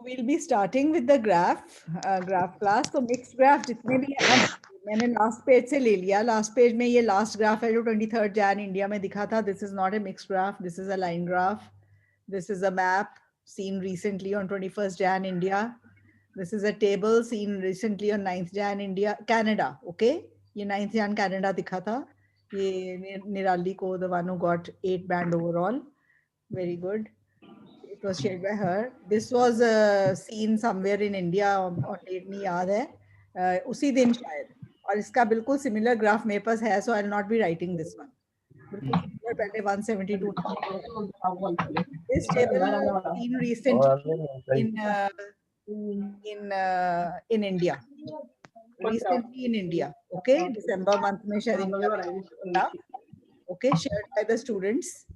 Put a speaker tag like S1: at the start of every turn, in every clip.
S1: we'll be starting with the graph class. तो mixed graph जितने भी है ना, मैंने last page से ले लिया. Last page में ये last graph है जो 23rd Jan India में दिखा था. This is not a mixed graph. This is a line graph. This is a map seen recently on 21st Jan India. This is a table seen recently on 9th Jan India, Canada. Okay, ये 9th Jan Canada दिखा था. ये Nirali ko, the one who got 8 band overall. Very good. It was shared by her. This was seen somewhere in India on date नहीं याद है. उसी दिन शायद. और इसका बिल्कुल similar graph मेरे पास है, so I'll not be writing this one. बिल्कुल similar पहले 172 था. This table seen recently in India. Recently in India. Okay, December month में शायद India में था. Okay, shared by the students.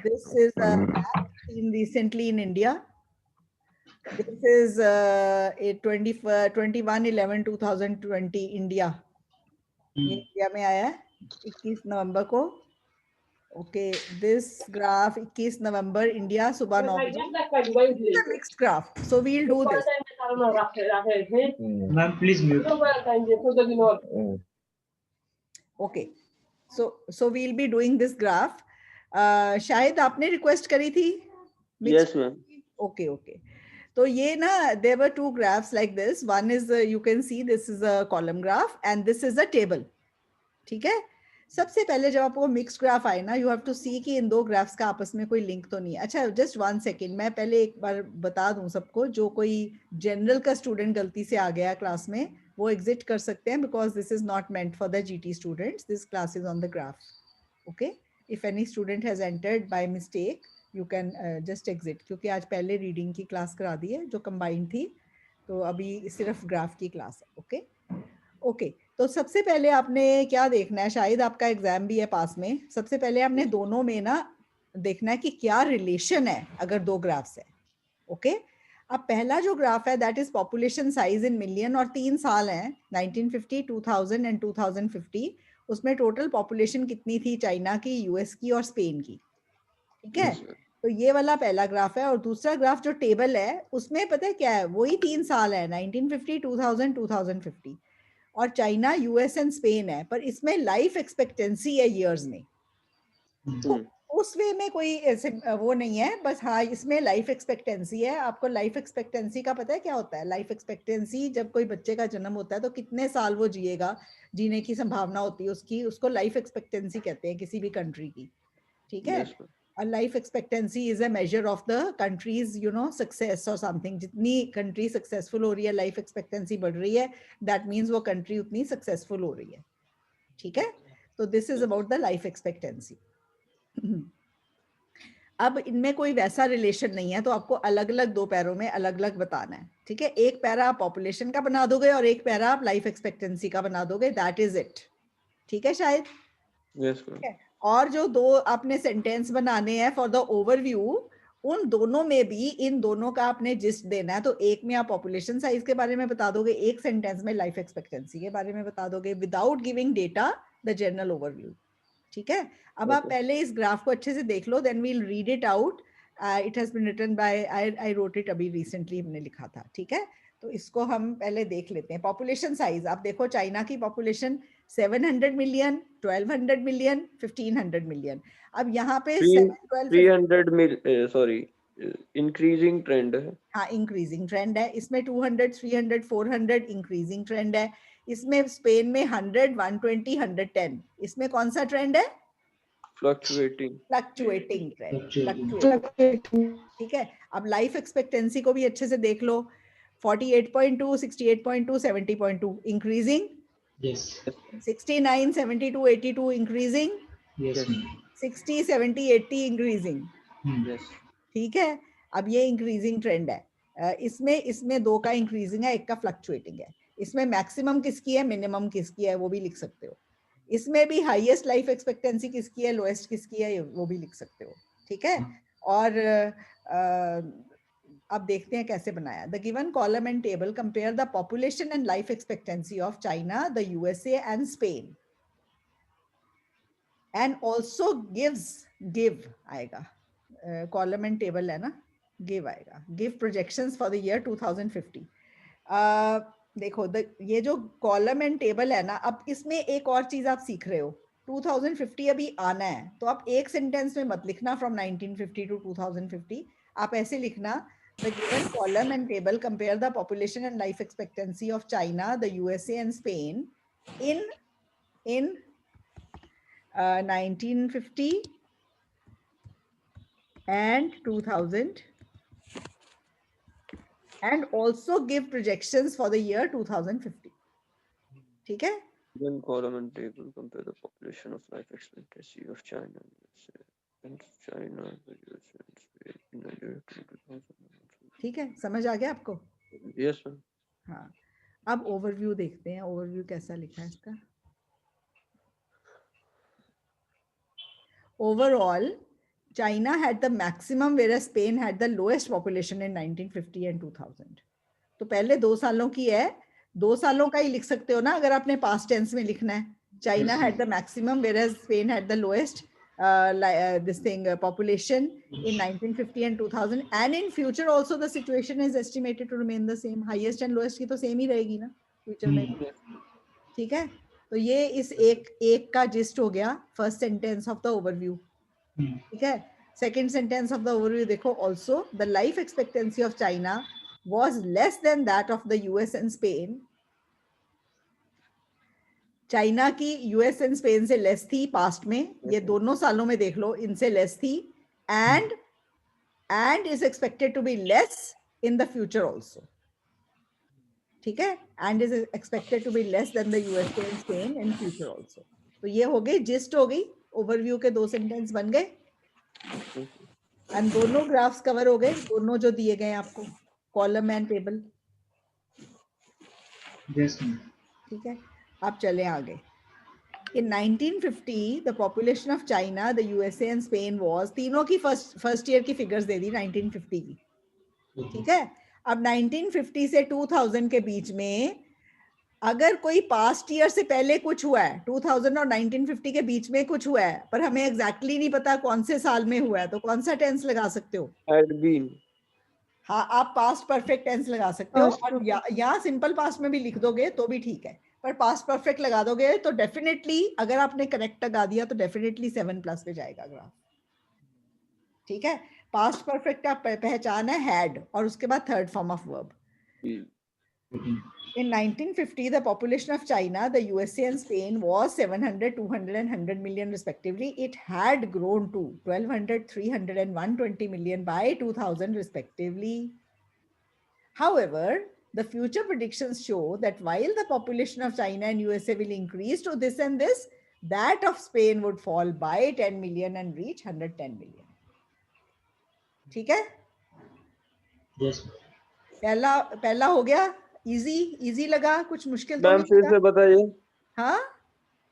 S1: This is a map seen recently in India. This is a 21/11/2020 India. ये India में आया है 21 नवंबर को. Okay, this graph 21 November India सुबह 9 बजे. This is a mixed graph, so we'll do this.
S2: Ma'am, please mute.
S1: Okay, so we'll be doing this graph. शायद आपने request करी थी.
S3: Yes, ma'am.
S1: Okay. तो ये ना, there were two graphs like this. One is you can see this is a column graph and this is a table. ठीक है. सबसे पहले जब आपको मिक्स्ड ग्राफ आए ना, यू हैव टू सी कि इन दो ग्राफ्स का आपस में कोई लिंक तो नहीं है. अच्छा, जस्ट 1 सेकेंड, मैं पहले एक बार बता दूं सबको, जो कोई जनरल का स्टूडेंट गलती से आ गया क्लास में, वो एग्जिट कर सकते हैं, because this is not meant for the GT students. This class is on the graph. Okay, if any student has entered by mistake, you can just exit, क्योंकि आज पहले रीडिंग की क्लास करा दी है जो कंबाइंड थी, तो अभी सिर्फ ग्राफ की क्लास है. ओके, तो सबसे पहले आपने क्या देखना है, शायद आपका एग्जाम भी है पास में. सबसे पहले आपने दोनों में ना देखना है कि क्या रिलेशन है अगर दो ग्राफ्स है. ओके, अब पहला जो ग्राफ है that is population size in million, और 3 साल हैं 1950, 2000 एंड 2050. उसमें टोटल पॉपुलेशन कितनी थी चाइना की, यूएस की और स्पेन की. ठीक है, तो ये वाला पहला ग्राफ है. और दूसरा ग्राफ जो टेबल है उसमें पता है क्या है, वही 3 साल है 1950, 2000, 2050. और चाइना, यूएस एंड स्पेन है, पर इसमें लाइफ एक्सपेक्टेंसी है ईयर्स में. तो उस वे में कोई ऐसे वो नहीं है, बस हाँ इसमें लाइफ एक्सपेक्टेंसी है. आपको लाइफ एक्सपेक्टेंसी का पता है क्या होता है? लाइफ एक्सपेक्टेंसी, जब कोई बच्चे का जन्म होता है तो कितने साल वो जिएगा, जीने की संभावना होती है उसकी, उसको लाइफ एक्सपेक्टेंसी कहते हैं किसी भी कंट्री की. ठीक है. A life expectancy is a measure of the country's, success or something. जितनी country successful हो रही है, life expectancy बढ़ रही है, that means वो country उतनी successful हो रही है. ठीक है. तो this is about the life expectancy. अब इनमें कोई वैसा रिलेशन नहीं है, तो आपको अलग अलग दो पैरों में अलग अलग बताना है. ठीक है, एक पैरा आप पॉपुलेशन का बना दोगे और एक पैरा आप लाइफ एक्सपेक्टेंसी का बना दोगे. That is it. ठीक है शायद. ठीक है. और जो दो आपने सेंटेंस बनाने हैं फॉर द ओवरव्यू, उन दोनों में भी इन दोनों का आपने जिस्ट देना है. तो एक में आप पॉपुलेशन साइज के बारे में बता दोगे, एक सेंटेंस में लाइफ एक्सपेक्टेंसी के बारे में बता दोगे, without giving data, the general overview. ठीक है. अब आप पहले इस ग्राफ को अच्छे से देख लो, then we'll read it out. It has been written by, I wrote it अभी रिसेंटली हमने लिखा था. ठीक है, तो इसको हम पहले देख लेते हैं. पॉपुलेशन साइज आप देखो, चाइना की पॉपुलेशन 700 मिलियन, 1200 मिलियन, 1500 मिलियन. अब यहाँ पे
S3: 300 मिलियन, सॉरी, इंक्रीजिंग ट्रेंड है.
S1: हाँ, इंक्रीजिंग ट्रेंड है. इसमें 200, 300, 400 इंक्रीजिंग ट्रेंड है. इसमें स्पेन में 100, 120, 110. इसमें कौन सा ट्रेंड है? Fluctuating trend. ठीक है. अब लाइफ एक्सपेक्टेंसी को भी अच्छे से देख लो. 48.2, 68.2, 70.2 increasing.
S2: Yes.
S1: 69, 72, 82 increasing.
S2: Yes.
S1: 60, 70, 80 increasing. ठीक है. अब ये इंक्रीजिंग ट्रेंड है. इसमें दो का इंक्रीजिंग है, एक का फ्लक्चुएटिंग है. इसमें मैक्सिमम किसकी है, मिनिमम किसकी है, वो भी लिख सकते हो. इसमें भी हाईएस्ट लाइफ एक्सपेक्टेंसी किसकी है, लोएस्ट किसकी है, वो भी लिख सकते हो. ठीक है. और अब देखते हैं कैसे बनाया. The given column and table compare the population and life expectancy of China, the USA and Spain, and also give आएगा. कॉलम एंड टेबल है ना. गिव आएगा, give projections for the year 2050। देखो ये जो कॉलम एंड टेबल है ना, अब इसमें एक और चीज आप सीख रहे हो, 2050 अभी आना है, तो आप एक सेंटेंस में मत लिखना फ्रॉम 1950 टू 2050, आप ऐसे लिखना, the given column and table compare the population and life expectancy of China, the USA and Spain in 1950 and 2000, and also give projections for the year 2050. ठीक है?
S3: Then column and table compare the population of life expectancy of China and China, the USA and Spain in the year 2000.
S1: ठीक है, समझ आ गया आपको?
S3: Yes, ma'am.
S1: हाँ, अब overview देखते हैं, ओवरव्यू कैसा लिखा है इसका। Overall, China had the maximum, whereas Spain had the lowest population in 1950 and 2000. तो पहले 2 सालों की है, 2 सालों का ही लिख सकते हो ना अगर आपने पास्ट टेंस में लिखना है। China had the maximum, whereas Spain had the lowest population in 1950 and 2000, and in future also the situation is estimated to remain the same. Highest and lowest की तो same ही रहेगी ना फ्यूचर में भी। ठीक है, तो ये इस एक का जिस्ट हो गया, first sentence of the overview. ठीक है, second sentence of the overview देखो, also the life expectancy of China was less than that of the US and Spain. China की यूएस एंड स्पेन से लेस थी past में, ये दोनों सालों में देख लो, इनसे लेस थी, and is expected to be less in the future also. ठीक है, and is expected to be less than the US and Spain in future also. तो ये हो गई जिस्ट, हो गई ओवरव्यू के 2 सेंटेंस बन गए, एंड दोनों ग्राफ्स कवर हो गए, दोनों जो दिए गए आपको, कॉलम एंड टेबल। ठीक है, अब चले आगे। In 1950, the population of China, the USA and Spain was, तीनों की फर्स्ट ईयर की फिगर्स दे दी 1950 की। ठीक है, अब 1950 से 2000 के बीच में अगर कोई पास्ट ईयर से पहले कुछ हुआ है, 2000 और 1950 के बीच में कुछ हुआ है, पर हमें एग्जैक्टली नहीं पता कौन से साल में हुआ है, तो कौन सा टेंस लगा सकते हो?
S3: Had been.
S1: हाँ, आप पास्ट परफेक्ट टेंस लगा सकते हो, और यहाँ सिंपल पास्ट में भी लिख दोगे तो भी ठीक है, पर पास्ट परफेक्ट लगा दोगे तो डेफिनेटली, अगर आपने करेक्ट लगा दिया तो डेफिनेटली 7+ पे जाएगा ग्राफ। ठीक है, पास्ट परफेक्ट का पहचान है हैड, और उसके बाद third form of verb. In 1950, the population of China, the USA and Spain was 700, 200 and 100 million respectively. It had grown to 1200, 300 and 120 million by 2000 respectively. However, the future predictions show that while the population of China and USA will increase to this and this, that of Spain would fall by 10 million and reach 110 million. ठीक है?
S3: Yes.
S1: पहला हो गया, easy लगा, कुछ मुश्किल तो
S3: ma'am
S1: नहीं
S3: फिर
S1: लगा?
S3: से बताइए।
S1: हाँ,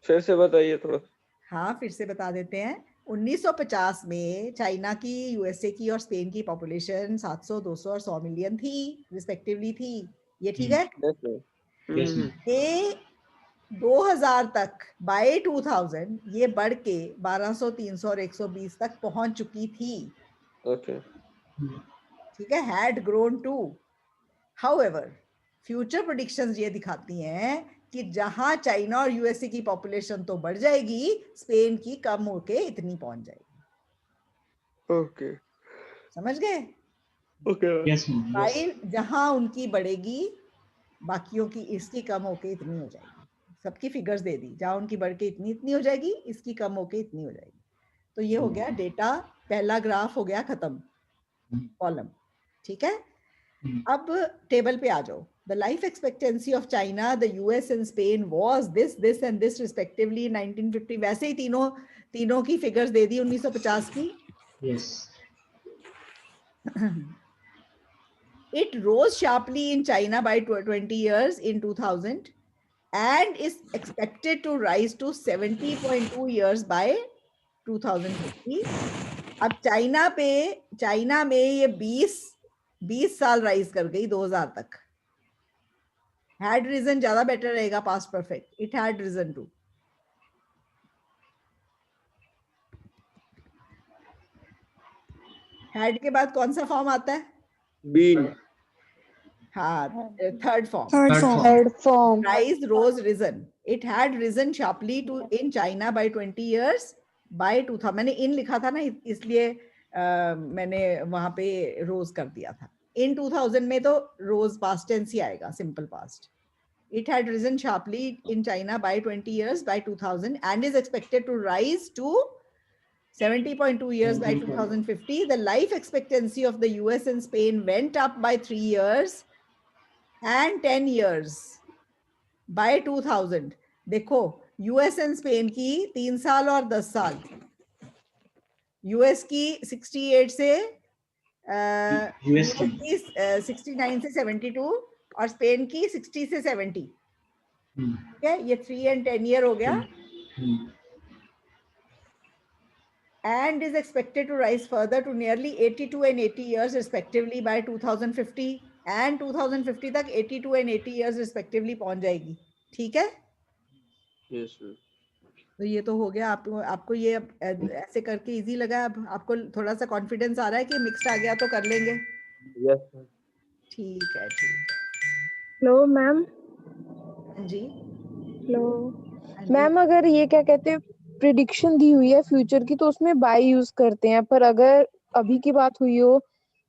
S3: फिर से बताइए थोड़ा।
S1: हाँ, फिर से बता देते हैं। 1950 में चाइना की, यूएसए की और स्पेन की पॉपुलेशन 700, 200 और 100 मिलियन थी रिस्पेक्टिवली थी। ये ठीक है? ये 2000 तक, बाय 2000 ये बढ़ के 1200, 300 और 120 तक पहुंच चुकी थी।
S3: ओके,
S1: ठीक है, had grown to. However, future predictions ये दिखाती हैं कि जहां चाइना और यूएसए की पॉपुलेशन तो बढ़ जाएगी, स्पेन की कम होके इतनी पहुंच जाएगी।
S3: ओके,
S1: समझ गए?
S3: ओके, यस,
S1: जहां उनकी बढ़ेगी, बाकियों की, इसकी कम होके इतनी हो जाएगी। सबकी फिगर्स दे दी, जहां उनकी बढ़ के इतनी हो जाएगी, इसकी कम होके इतनी हो जाएगी। तो ये हो गया डेटा, पहला ग्राफ हो गया खत्म, कॉलम। ठीक है, अब टेबल पे आ जाओ। The life expectancy of China, the US and Spain was this, this and this respectively in 1950. वैसे ही तीनों की फिगर्स दे दी 1950 की।
S3: Yes.
S1: It rose sharply in China by 20 years in 2000 and is expected to rise to 70.2 years by 2050. अब China में ये 20 साल rise कर गई 2000 तक। हैड रीजन ज्यादा बेटर रहेगा, past perfect, it had risen to. Had के बाद कौन सा फॉर्म आता है?
S3: बीन।
S1: हाँ, third form,
S2: Third form.
S1: rise, rose, risen. It had risen sharply to in China by 20 years by 2000. मैंने in लिखा था ना, इसलिए मैंने वहां पे रोज कर दिया था. In 2000 में तो रोज past tense ही आएगा, simple past. It had risen sharply in China by 20 years by 2000 and is expected to rise to 70.2 years by 2050. The life expectancy of the US and Spain went up by 3 years and 10 years by 2000. देखो, US and Spain की 3 साल और 10 साल. US की 68 से US की 69 से 72 और स्पेन की 60 से 70. ठीक है, ये 3 and 10 year हो गया. And is expected to rise further to nearly 82 and 80 years respectively by 2050. And 2050 तक 82 and 80 years respectively पहुंच जाएगी. ठीक है?
S3: Yes, sir.
S1: तो ये तो हो गया. आपको ये ऐसे करके इजी लगा? अब आपको थोड़ा सा कॉन्फिडेंस आ रहा है कि मिक्स्ड आ गया तो कर लेंगे?
S3: Yes, sir.
S1: ठीक है, ठीक है.
S2: Hello ma'am.
S1: जी.
S2: हेलो मैम, अगर ये क्या कहते हैं प्रिडिक्शन दी हुई है फ्यूचर की तो उसमें बाय यूज करते हैं, पर अगर अभी की बात हुई हो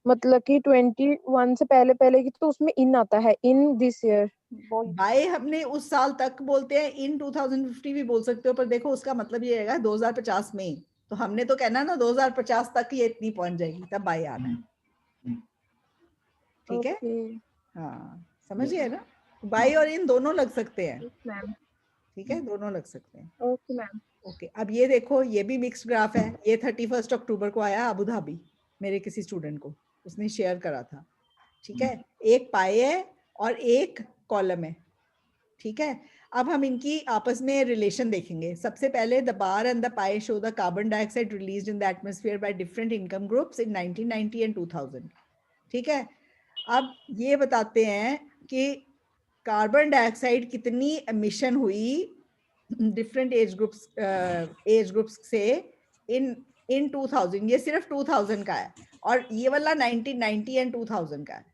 S2: मतलब कि 21 से पहले पहले की तो उसमें इन आता है, इन दिस ईयर.
S1: बाय हमने उस साल तक बोलते हैं, इन 2050 भी बोल सकते हो, पर देखो उसका मतलब ये रहेगा 2050 में. तो हमने तो कहना ना 2050 तक ये इतनी पहुंच जाएगी, तब बाय आना है. ठीक है? हाँ, समझिए ना. बाय और इन दोनों लग सकते हैं. ठीक है, दोनों लग सकते हैं.
S2: Okay ma'am.
S1: ओके, अब ये देखो, ये भी मिक्स्ड ग्राफ है. ये 31 अक्टूबर को आया अबू धाबी, मेरे किसी स्टूडेंट को, उसने शेयर करा था. ठीक है, एक पाई है और एक कॉलम है. ठीक है, अब हम इनकी आपस में रिलेशन देखेंगे. सबसे पहले the bar and the pi show the carbon dioxide released in the atmosphere by different income groups in 1990 and 2000. ठीक है, अब ये बताते हैं कि कार्बन डाइऑक्साइड कितनी एमिशन हुई डिफरेंट एज ग्रुप्स से इन 2000. ये सिर्फ 2000 का है और ये वाला 1990 एंड 2000 का है.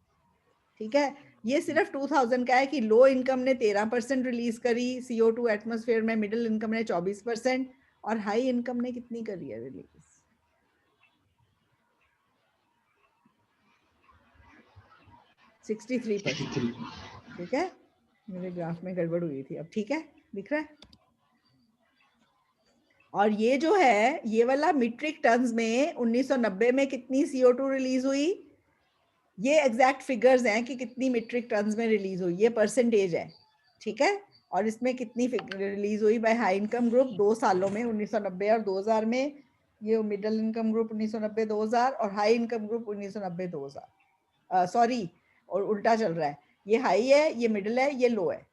S1: ठीक है, ये सिर्फ 2000 का है कि लो इनकम ने 13% रिलीज करी CO2 एटमॉस्फेयर में, मिडिल इनकम ने 24% और हाई इनकम ने कितनी करी है रिलीज? 63%. ठीक है, मेरे ग्राफ में गड़बड़ हुई थी. अब ठीक है, दिख रहा है? और ये जो है, ये वाला मीट्रिक टन्स में 1990 में कितनी CO2 रिलीज हुई, ये एग्जैक्ट फिगर्स हैं कि कितनी मीट्रिक टन्स में रिलीज हुई. ये परसेंटेज है. ठीक है, और इसमें कितनी रिलीज हुई बाय हाई इनकम ग्रुप 2 सालों में, 1990 और 2000 में. ये मिडिल इनकम ग्रुप 1990-2000 और हाई इनकम ग्रुप 1990-2000. सॉरी, और उल्टा चल रहा है. ये हाई है, ये मिडिल है, ये लो है.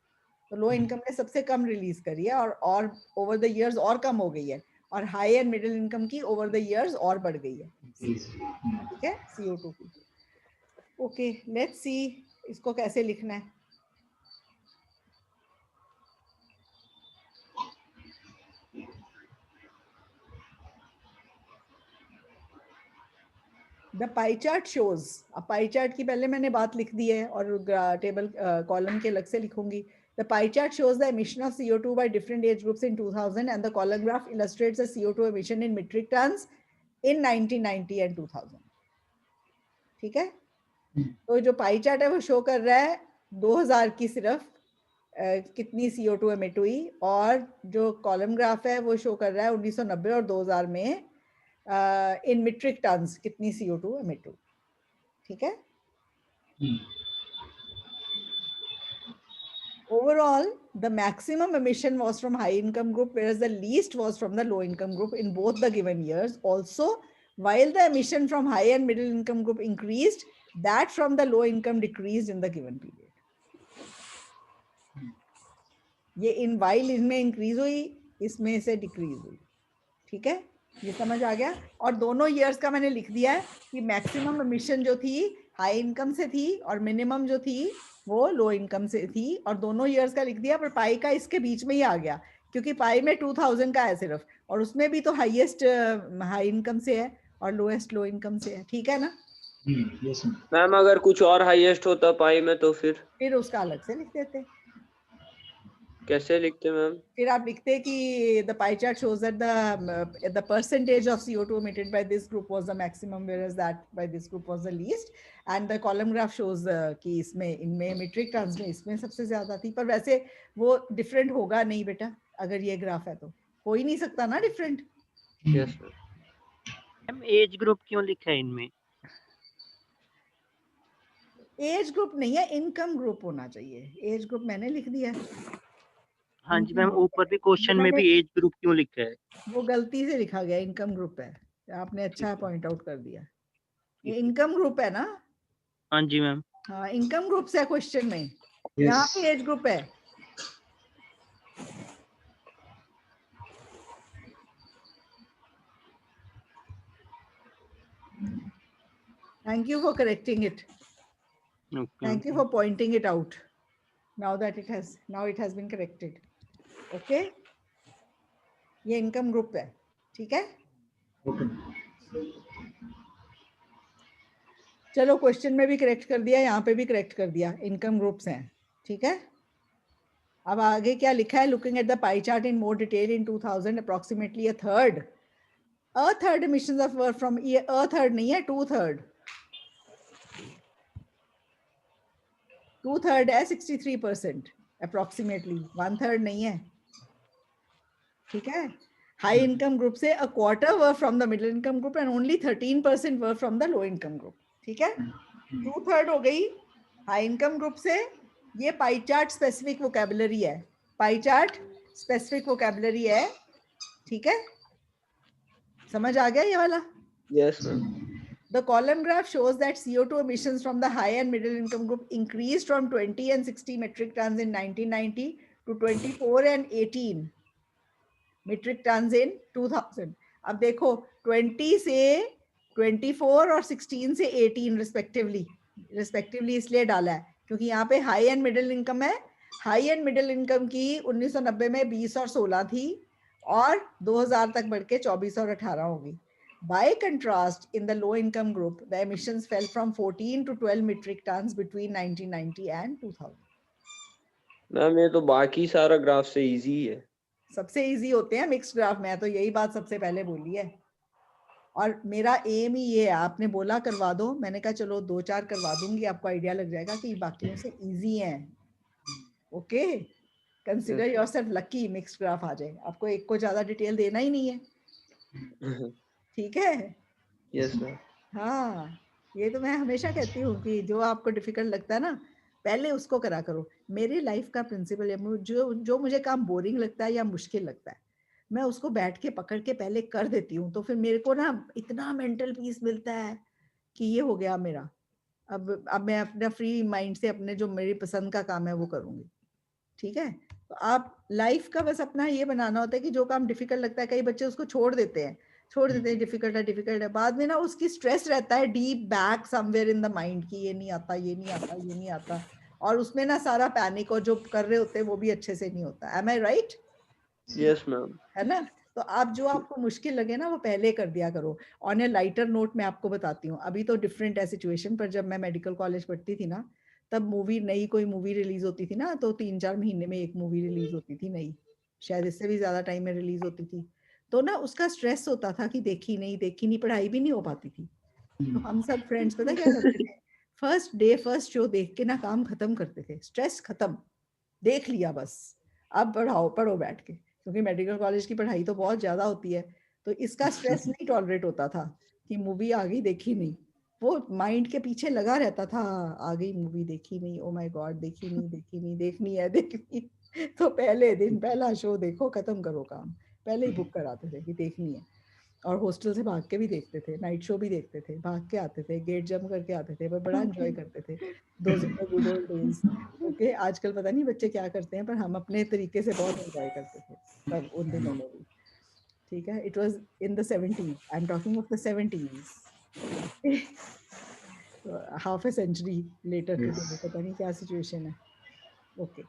S1: तो लो इनकम ने सबसे कम रिलीज करी है और ओवर द इयर्स और कम हो गई है, और हाई एंड मिडिल इनकम की ओवर द इयर्स और बढ़ गई है. ठीक है, CO2 की. ओके, लेट्स सी इसको कैसे लिखना है. The pie chart shows. अब पाई चार्ट की पहले मैंने बात लिख दी है और टेबल कॉलम के अलग से लिखूंगी. The pie chart shows the emission of CO2 by different age groups in 2000 and the column graph illustrates the CO2 emission in metric tons in 1990 and 2000. ठीक है, तो जो पाई चार्ट है वो शो कर रहा है 2000 की सिर्फ कितनी CO2 एमिट हुई, और जो कॉलम ग्राफ है वो शो कर रहा है 1990 और 2000 में इन मीट्रिक टन्स कितनी CO2 एमिट हुई. ठीक है. Overall, the maximum emission was from high income group, whereas the least was from the low income group in both the given years. Also, while the emission from high and middle income group increased, that from the low income decreased in the given period. ये इन while इनमें increase हुई, इसमें से decrease हुई. ठीक है, ये समझ आ गया. और दोनों years का मैंने लिख दिया है कि maximum emission जो थी high income से थी और minimum जो थी वो लो इनकम से थी, और दोनों इयर्स का लिख दिया. पर पाई का इसके बीच में ही आ गया क्योंकि पाई में 2000 का है सिर्फ, और उसमें भी तो हाईएस्ट हाई इनकम से है और लोएस्ट लो इनकम से है, ठीक है ना?
S4: यस
S3: मैम अगर कुछ और हाईएस्ट होता पाई में तो
S1: फिर उसका अलग से लिख देते।
S3: कैसे लिखते मैम?
S1: फिर आप लिखते कि the pie chart shows that the percentage of CO2 emitted by this group was the maximum, whereas that by this group was the least, and the column graph shows कि इसमें इनमें metric tons में इसमें सबसे ज्यादा थी। पर वैसे वो different होगा नहीं बेटा, अगर ये ग्राफ है तो हो ही नहीं सकता ना different।
S3: Yes
S5: ma'am age group क्यों लिखा है इनमें?
S1: एज ग्रुप नहीं है, इनकम ग्रुप होना चाहिए। एज ग्रुप मैंने लिख दिया है।
S5: हाँ जी मैम, ऊपर भी क्वेश्चन में भी एज ग्रुप क्यों लिखा है?
S1: वो गलती से लिखा गया, इनकम ग्रुप है। आपने अच्छा पॉइंट आउट कर दिया, ये इनकम ग्रुप है ना?
S5: हाँ जी मैम।
S1: हाँ, इनकम ग्रुप से क्वेश्चन में, यहाँ पे एज ग्रुप है। Thank you for correcting it.
S5: Okay.
S1: Thank you for pointing it out. Now it has been corrected. Okay? ये इनकम ग्रुप है, ठीक है? चलो क्वेश्चन में भी करेक्ट कर दिया, यहाँ पे भी करेक्ट कर दिया, इनकम ग्रुप्स हैं, ठीक है? अब आगे क्या लिखा है? Looking at the pie chart in more detail in 2000 approximately a third emissions of from ये a third नहीं है, 2/3 है 63% अप्रोक्सीमेटली, 1/3 नहीं है, ठीक है? हाई इनकम ग्रुप से a quarter were from the middle income group and only 13% were from the low income group, ठीक है? 2/3 हो गई हाई इनकम ग्रुप से। ये पाई चार्ट स्पेसिफिक वोकैबुलरी है, पाई चार्ट स्पेसिफिक वोकैबुलरी है, ठीक है? समझ आ गया ये वाला?
S3: Yes ma'am.
S1: The column graph shows that CO2 emissions from the high and middle income group increased from 20 and 60 metric tons in 1990 to 24 and 18 metric tons in 2000. अब देखो 20 से 24 और 16 से 18 रिस्पेक्टिवली इसलिए डाला है क्योंकि यहाँ पे हाई एंड मिडिल इनकम है। हाई एंड मिडिल इनकम की 1990 में 20 और 16 थी और 2000 तक बढ़ के 24 और 18 होगी। By contrast, in the low income group, the emissions fell from 14 to 12 metric tons between 1990 and 2000.
S3: Ma'am ये तो बाकी सारा ग्राफ से इजी है।
S1: सबसे इजी होते हैं मिक्स्ड ग्राफ में, तो यही बात सबसे पहले बोली है और मेरा एम ही ये है। आपने बोला करवा दो, मैंने कहा चलो 2-4 करवा दूंगी, आपको आइडिया लग जाएगा कि बाकियों से इजी हैं। Okay, consider yourself lucky mixed graph आ जाए, आपको एक को ज्यादा डिटेल देना ही नहीं है, ठीक है?
S3: Yes ma'am.
S1: हाँ, ये तो मैं हमेशा कहती हूँ कि जो आपको डिफिकल्ट लगता है ना, पहले उसको करा करो। मेरी लाइफ का प्रिंसिपल है, जो मुझे काम बोरिंग लगता है या मुश्किल लगता है, मैं उसको बैठ के पकड़ के पहले कर देती हूँ, तो फिर मेरे को ना इतना मेंटल पीस मिलता है कि ये हो गया मेरा। अब मैं अपना फ्री माइंड से अपने जो मेरी पसंद का काम है वो करूँगी, ठीक है? तो आप लाइफ का बस अपना ये बनाना होता है कि जो काम डिफिकल्ट लगता है, कई बच्चे उसको छोड़ देते हैं, डिफिकल्ट है, बाद में ना उसकी स्ट्रेस रहता है deep back somewhere in the mind की ये नहीं आता, और उसमें ना सारा पैनिक और जो कर रहे होते हैं वो भी अच्छे से नहीं होता। एम आई राइट?
S3: Yes ma'am.
S1: है ना? तो आप जो आपको मुश्किल लगे ना वो पहले कर दिया करो। ऑन ए लाइटर नोट मैं आपको बताती हूँ, अभी तो डिफरेंट है सिचुएशन, पर जब मैं मेडिकल कॉलेज पढ़ती थी ना, तब कोई मूवी रिलीज होती थी ना, तो 3-4 महीने में एक मूवी रिलीज होती थी नई, शायद इससे भी ज्यादा टाइम में रिलीज होती थी। तो ना उसका स्ट्रेस होता था कि देखी नहीं, पढ़ाई भी नहीं हो पाती थी। तो हम सब फ्रेंड्स पता क्या करते थे, फर्स्ट शो देख के ना काम खत्म करते थे, स्ट्रेस खत्म, देख लिया बस, अब पढ़ो बैठ के, क्योंकि मेडिकल कॉलेज की पढ़ाई तो बहुत ज्यादा होती है, तो इसका स्ट्रेस नहीं टॉलरेट होता था कि मूवी आ गई देखी नहीं, वो माइंड के पीछे लगा रहता था, आ गई मूवी देखी नहीं, ओ माय गॉड देखी नहीं, देखनी है। तो पहले दिन पहला शो देखो, खत्म करो काम, पहले ही बुक कराते थे कि देखनी है। और हॉस्टल से भाग के भी देखते थे, नाइट शो भी देखते थे, भाग के आते थे, गेट जंप करके आते थे, पर बड़ा एंजॉय करते थे। Those in the good old days. Okay, आजकल पता नहीं बच्चे क्या करते हैं, पर हम अपने तरीके से बहुत एंजॉय करते थे तब उन दिनों में भी, ठीक है? It was in the 70s, I am talking of the 70s, half a century later today, पता नहीं क्या सिचुएशन है। Okay,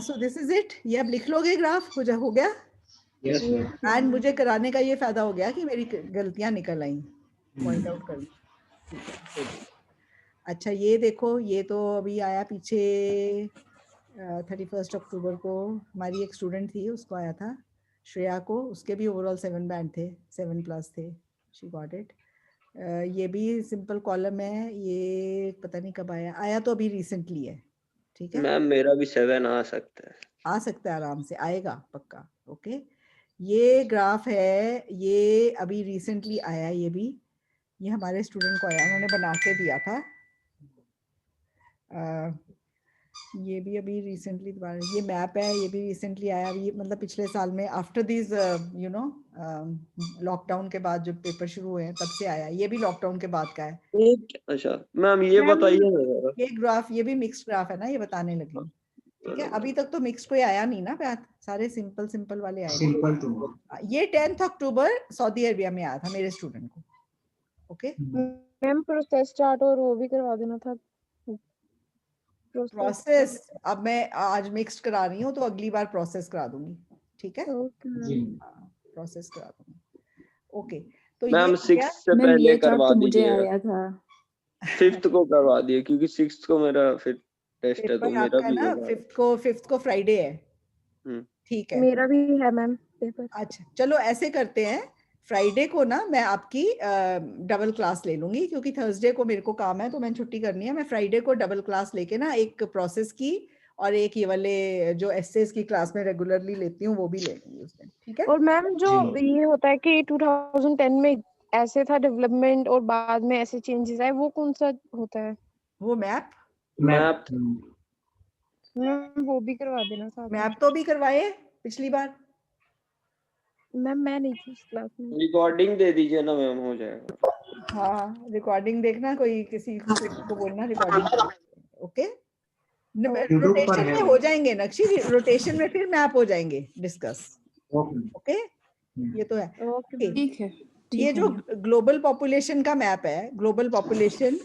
S1: so this is it. ये अब लिख लोगे ग्राफ, हो गया?
S4: Yes, ma'am.
S1: एंड मुझे कराने का ये फायदा हो गया कि मेरी गलतियां निकल आई, पॉइंट आउट कर ली। ठीक है, good. अच्छा ये देखो, ये तो अभी आया पीछे 31 अक्टूबर को हमारी एक स्टूडेंट थी, उसको आया था श्रेया को, उसके भी ओवरऑल 7 बैंड थे, 7+ थे, शी गॉट इट। ये भी सिंपल कॉलम है, ये पता नहीं कब आया, आया तो अभी रिसेंटली है। ठीक है
S3: मैम मेरा भी 7 आ सकता है।
S1: आ सकता है, आराम से आएगा पक्का। ओके ये ग्राफ है, ये अभी रिसेंटली आया, ये भी, ये हमारे स्टूडेंट को आया, उन्होंने बना के दिया था। ये भी अभी रिसेंटली दोबारा, ये मैप है, ये भी रिसेंटली आया, ये मतलब पिछले साल में after this you know lockdown के बाद जो पेपर शुरू हुए हैं तब से आया, ये भी लॉकडाउन के बाद का है।
S3: अच्छा मैम ये बताइए ना,
S1: ये ग्राफ, ये भी मिक्स्ड ग्राफ है ना, ये बताने लगी। ठीक है, अभी तक तो मिक्स्ड कोई आया नहीं ना मैथ, सारे सिंपल वाले आए।
S4: Simple to.
S1: ये 10 अक्टूबर सऊदी अरेबिया में आया था मेरे स्टूडेंट को। ओके
S2: मैम प्रोसेस चार्ट और वो भी करवा देना था।
S1: प्रोसेस अब मैं आज मिक्स्ड करा रही हूँ तो अगली बार प्रोसेस करा दूंगी। ठीक है,
S2: ओके
S1: प्रोसेस करा दूंगी। ओके तो
S3: मैम
S1: ये
S3: 6 से पहले करवा दीजिए,
S6: आया था
S3: 5th को करवा दिए क्योंकि 6th को मेरा फिर टेस्ट है, तो
S1: पेपर
S3: मेरा
S1: आपका
S3: भी
S1: ना
S3: होगा।
S1: 5th को फ्राइडे है। ठीक है,
S2: मेरा भी है मैम पेपर।
S1: अच्छा चलो ऐसे करते हैं, फ्राइडे को ना मैं आपकी डबल क्लास ले लूंगी, क्योंकि थर्सडे को मेरे को काम है तो मैंने छुट्टी करनी है। मैं फ्राइडे को डबल क्लास लेके ना एक प्रोसेस की और एक ये वाले जो एसेस की क्लास में रेगुलरली लेती हूँ वो भी ले लूंगी उस दिन। ठीक है,
S2: और मैम जो ये होता है कि 2010 में ऐसे था डेवलपमेंट और बाद में ऐसे चेंजेस आए, वो कौन सा होता है?
S1: वो मैप
S4: Map.
S2: मैम वो भी करवा देना साथ में।
S1: मैप तो भी करवाए पिछली बार।
S2: मैम मैं नहीं थी इस क्लास में।
S3: रिकॉर्डिंग दे दीजिए ना मैम, हो जाएगा।
S1: हाँ रिकॉर्डिंग देखना, कोई किसी को बोलना रिकॉर्डिंग। ओके रोटेशन में हो जाएंगे नक्शी, रोटेशन में फिर मैप हो जाएंगे डिस्कस। ओके ये तो है।
S2: ओके
S6: ठीक है।
S1: ये जो ग्लोबल पॉपुलेशन का मैप है, ग्लोबल पॉपुलेशन,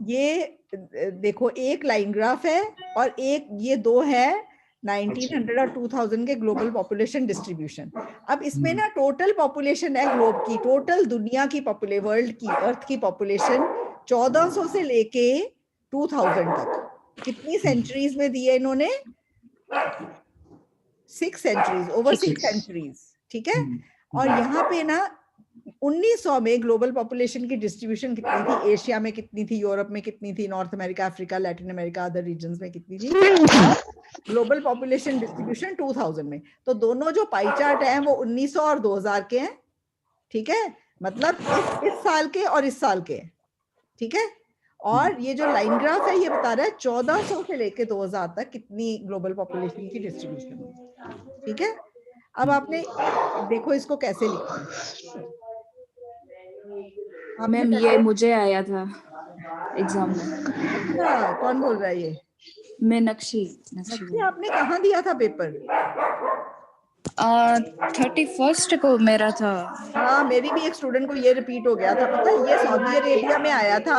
S1: ये देखो एक लाइन ग्राफ है और एक ये दो है 1900 और 2000 के ग्लोबल पॉपुलेशन डिस्ट्रीब्यूशन। अब इसमें ना टोटल पॉपुलेशन है ग्लोब की, टोटल दुनिया की पॉपुलेशन, वर्ल्ड की, अर्थ की पॉपुलेशन 1400 से लेके 2000 तक। कितनी सेंचुरीज में दिए इन्होंने? 6 सेंचुरीज, ओवर 6 सेंचुरीज। ठीक है, और यहाँ पे ना 1900 में ग्लोबल पॉपुलेशन की डिस्ट्रीब्यूशन कितनी थी, एशिया में कितनी थी, यूरोप में कितनी थी, North America, Africa, Latin America, other regions में कितनी थी, ग्लोबल पॉपुलेशन डिस्ट्रीब्यूशन 2000 में। तो दोनों जो पाई चार्ट हैं वो 1900 और 2000 के हैं। ठीक है, मतलब इस साल के और इस साल के। ठीक है, और ये जो लाइन ग्राफ है ये बता रहा है 1400 से लेके 2000 तक कितनी ग्लोबल पॉपुलेशन की डिस्ट्रीब्यूशन है। ठीक है, अब आपने देखो इसको कैसे लिखा।
S6: मैम ये मुझे आया था एग्जाम में।
S1: अच्छा कौन बोल रहा है ये?
S6: मैं नक्शी
S1: आपने कहाँ दिया था पेपर?
S6: 31 को मेरा था।
S1: हाँ मेरी भी एक स्टूडेंट को ये रिपीट हो गया था, पता है, ये सऊदी अरेबिया में आया था।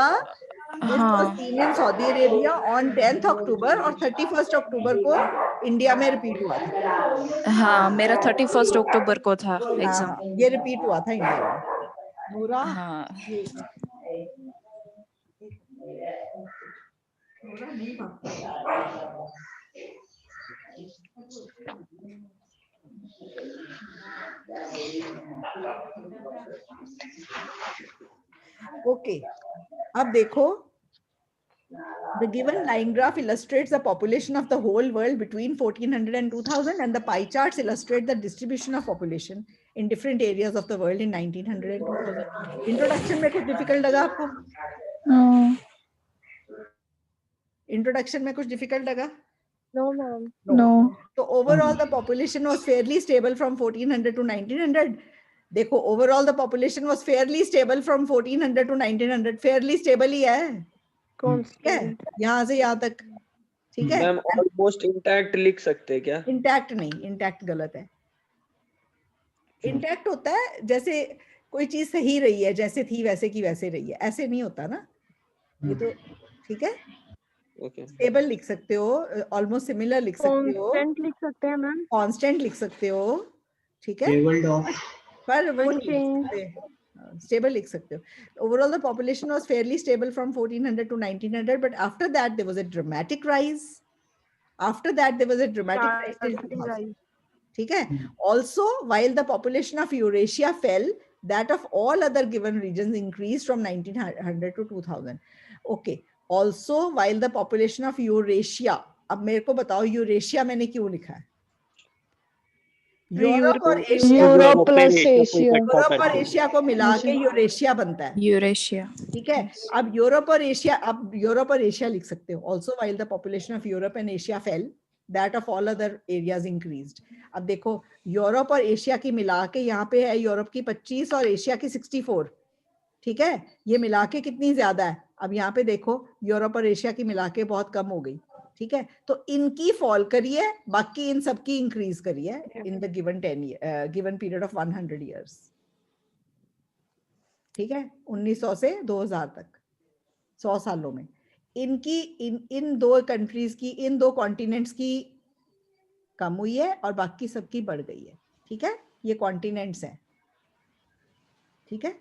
S6: हाँ
S1: इन सऊदी अरेबिया ऑन 10 अक्टूबर और 31 अक्टूबर को इंडिया में रिपीट हुआ था।
S6: हाँ मेरा 31 अक्टूबर को था एग्जाम।
S1: हाँ, ये रिपीट हुआ था इंडिया में। नूरा
S6: हाँ
S1: ओके अब देखो, the given line graph illustrates the population of the whole world between 1400 and 2000 and the pie charts illustrate the distribution of population in different areas of the world in 1900 and 2000. Introduction में कुछ difficult लगा आपको? Introduction में कुछ difficult लगा?
S2: No ma'am.
S6: No.
S1: तो overall the population was fairly stable from 1400 to 1900। देखो overall the population was fairly stable from 1400 to 1900, fairly stable ही है।
S2: कांस्टेंट
S1: यहाँ से यहाँ तक। ठीक है,
S3: मैम ऑलमोस्ट इंटैक्ट लिख सकते हैं क्या?
S1: इंटैक्ट नहीं, इंटैक्ट गलत है। इंटैक्ट होता है जैसे कोई चीज सही रही है, जैसे थी वैसे की वैसे रही है, ऐसे नहीं होता ना ये तो। ठीक है,
S3: Okay.
S1: स्टेबल लिख सकते हो, ऑलमोस्ट सिमिलर लिख सकते हो,
S2: कांस्टेंट लिख सकते हैं मैम,
S1: कांस्टेंट लिख सकते हो, ठीक है,
S4: लेवल्ड ऑफ
S1: पर वो नहीं लिख
S2: Unchanged.
S1: सकते, स्टेबल लिख सकते हो। Overall the population was fairly stable from 1400 to 1900, but after that there was a dramatic rise, after that there was a dramatic rise till 2000, ठीक है। Also, while the population of Eurasia fell, that of all other given regions increased from 1900 to 2000. Okay. Also, while the population of Eurasia, अब मेरे को बताओ Eurasia मैंने क्यों लिखा है? यूरोप और Asia,
S2: Europe plus Asia,
S1: Europe और एशिया को मिला के यूरेशिया बनता है,
S6: यूरेशिया।
S1: ठीक है। अब यूरोप और एशिया, अब यूरोप और एशिया लिख सकते हो। Also while the population of Europe and Asia fail, that of all other areas increased. अब देखो यूरोप और एशिया की मिला के यहाँ पे है यूरोप की 25 और एशिया की 64, ठीक है। ये मिला के कितनी ज्यादा है? अब यहाँ पे देखो यूरोप और एशिया की मिला के बहुत कम हो गई, ठीक है। तो इनकी फॉल करिए, बाकी इन सबकी इंक्रीज करिए in the given given period of 100 years, ठीक है। 1900 से 2000 तक 100 सालों में इनकी इन दो कंट्रीज की, इन दो कॉन्टिनेंट्स की कम हुई है और बाकी सबकी बढ़ गई है, ठीक है। ये कॉन्टिनेंट्स हैं, ठीक है।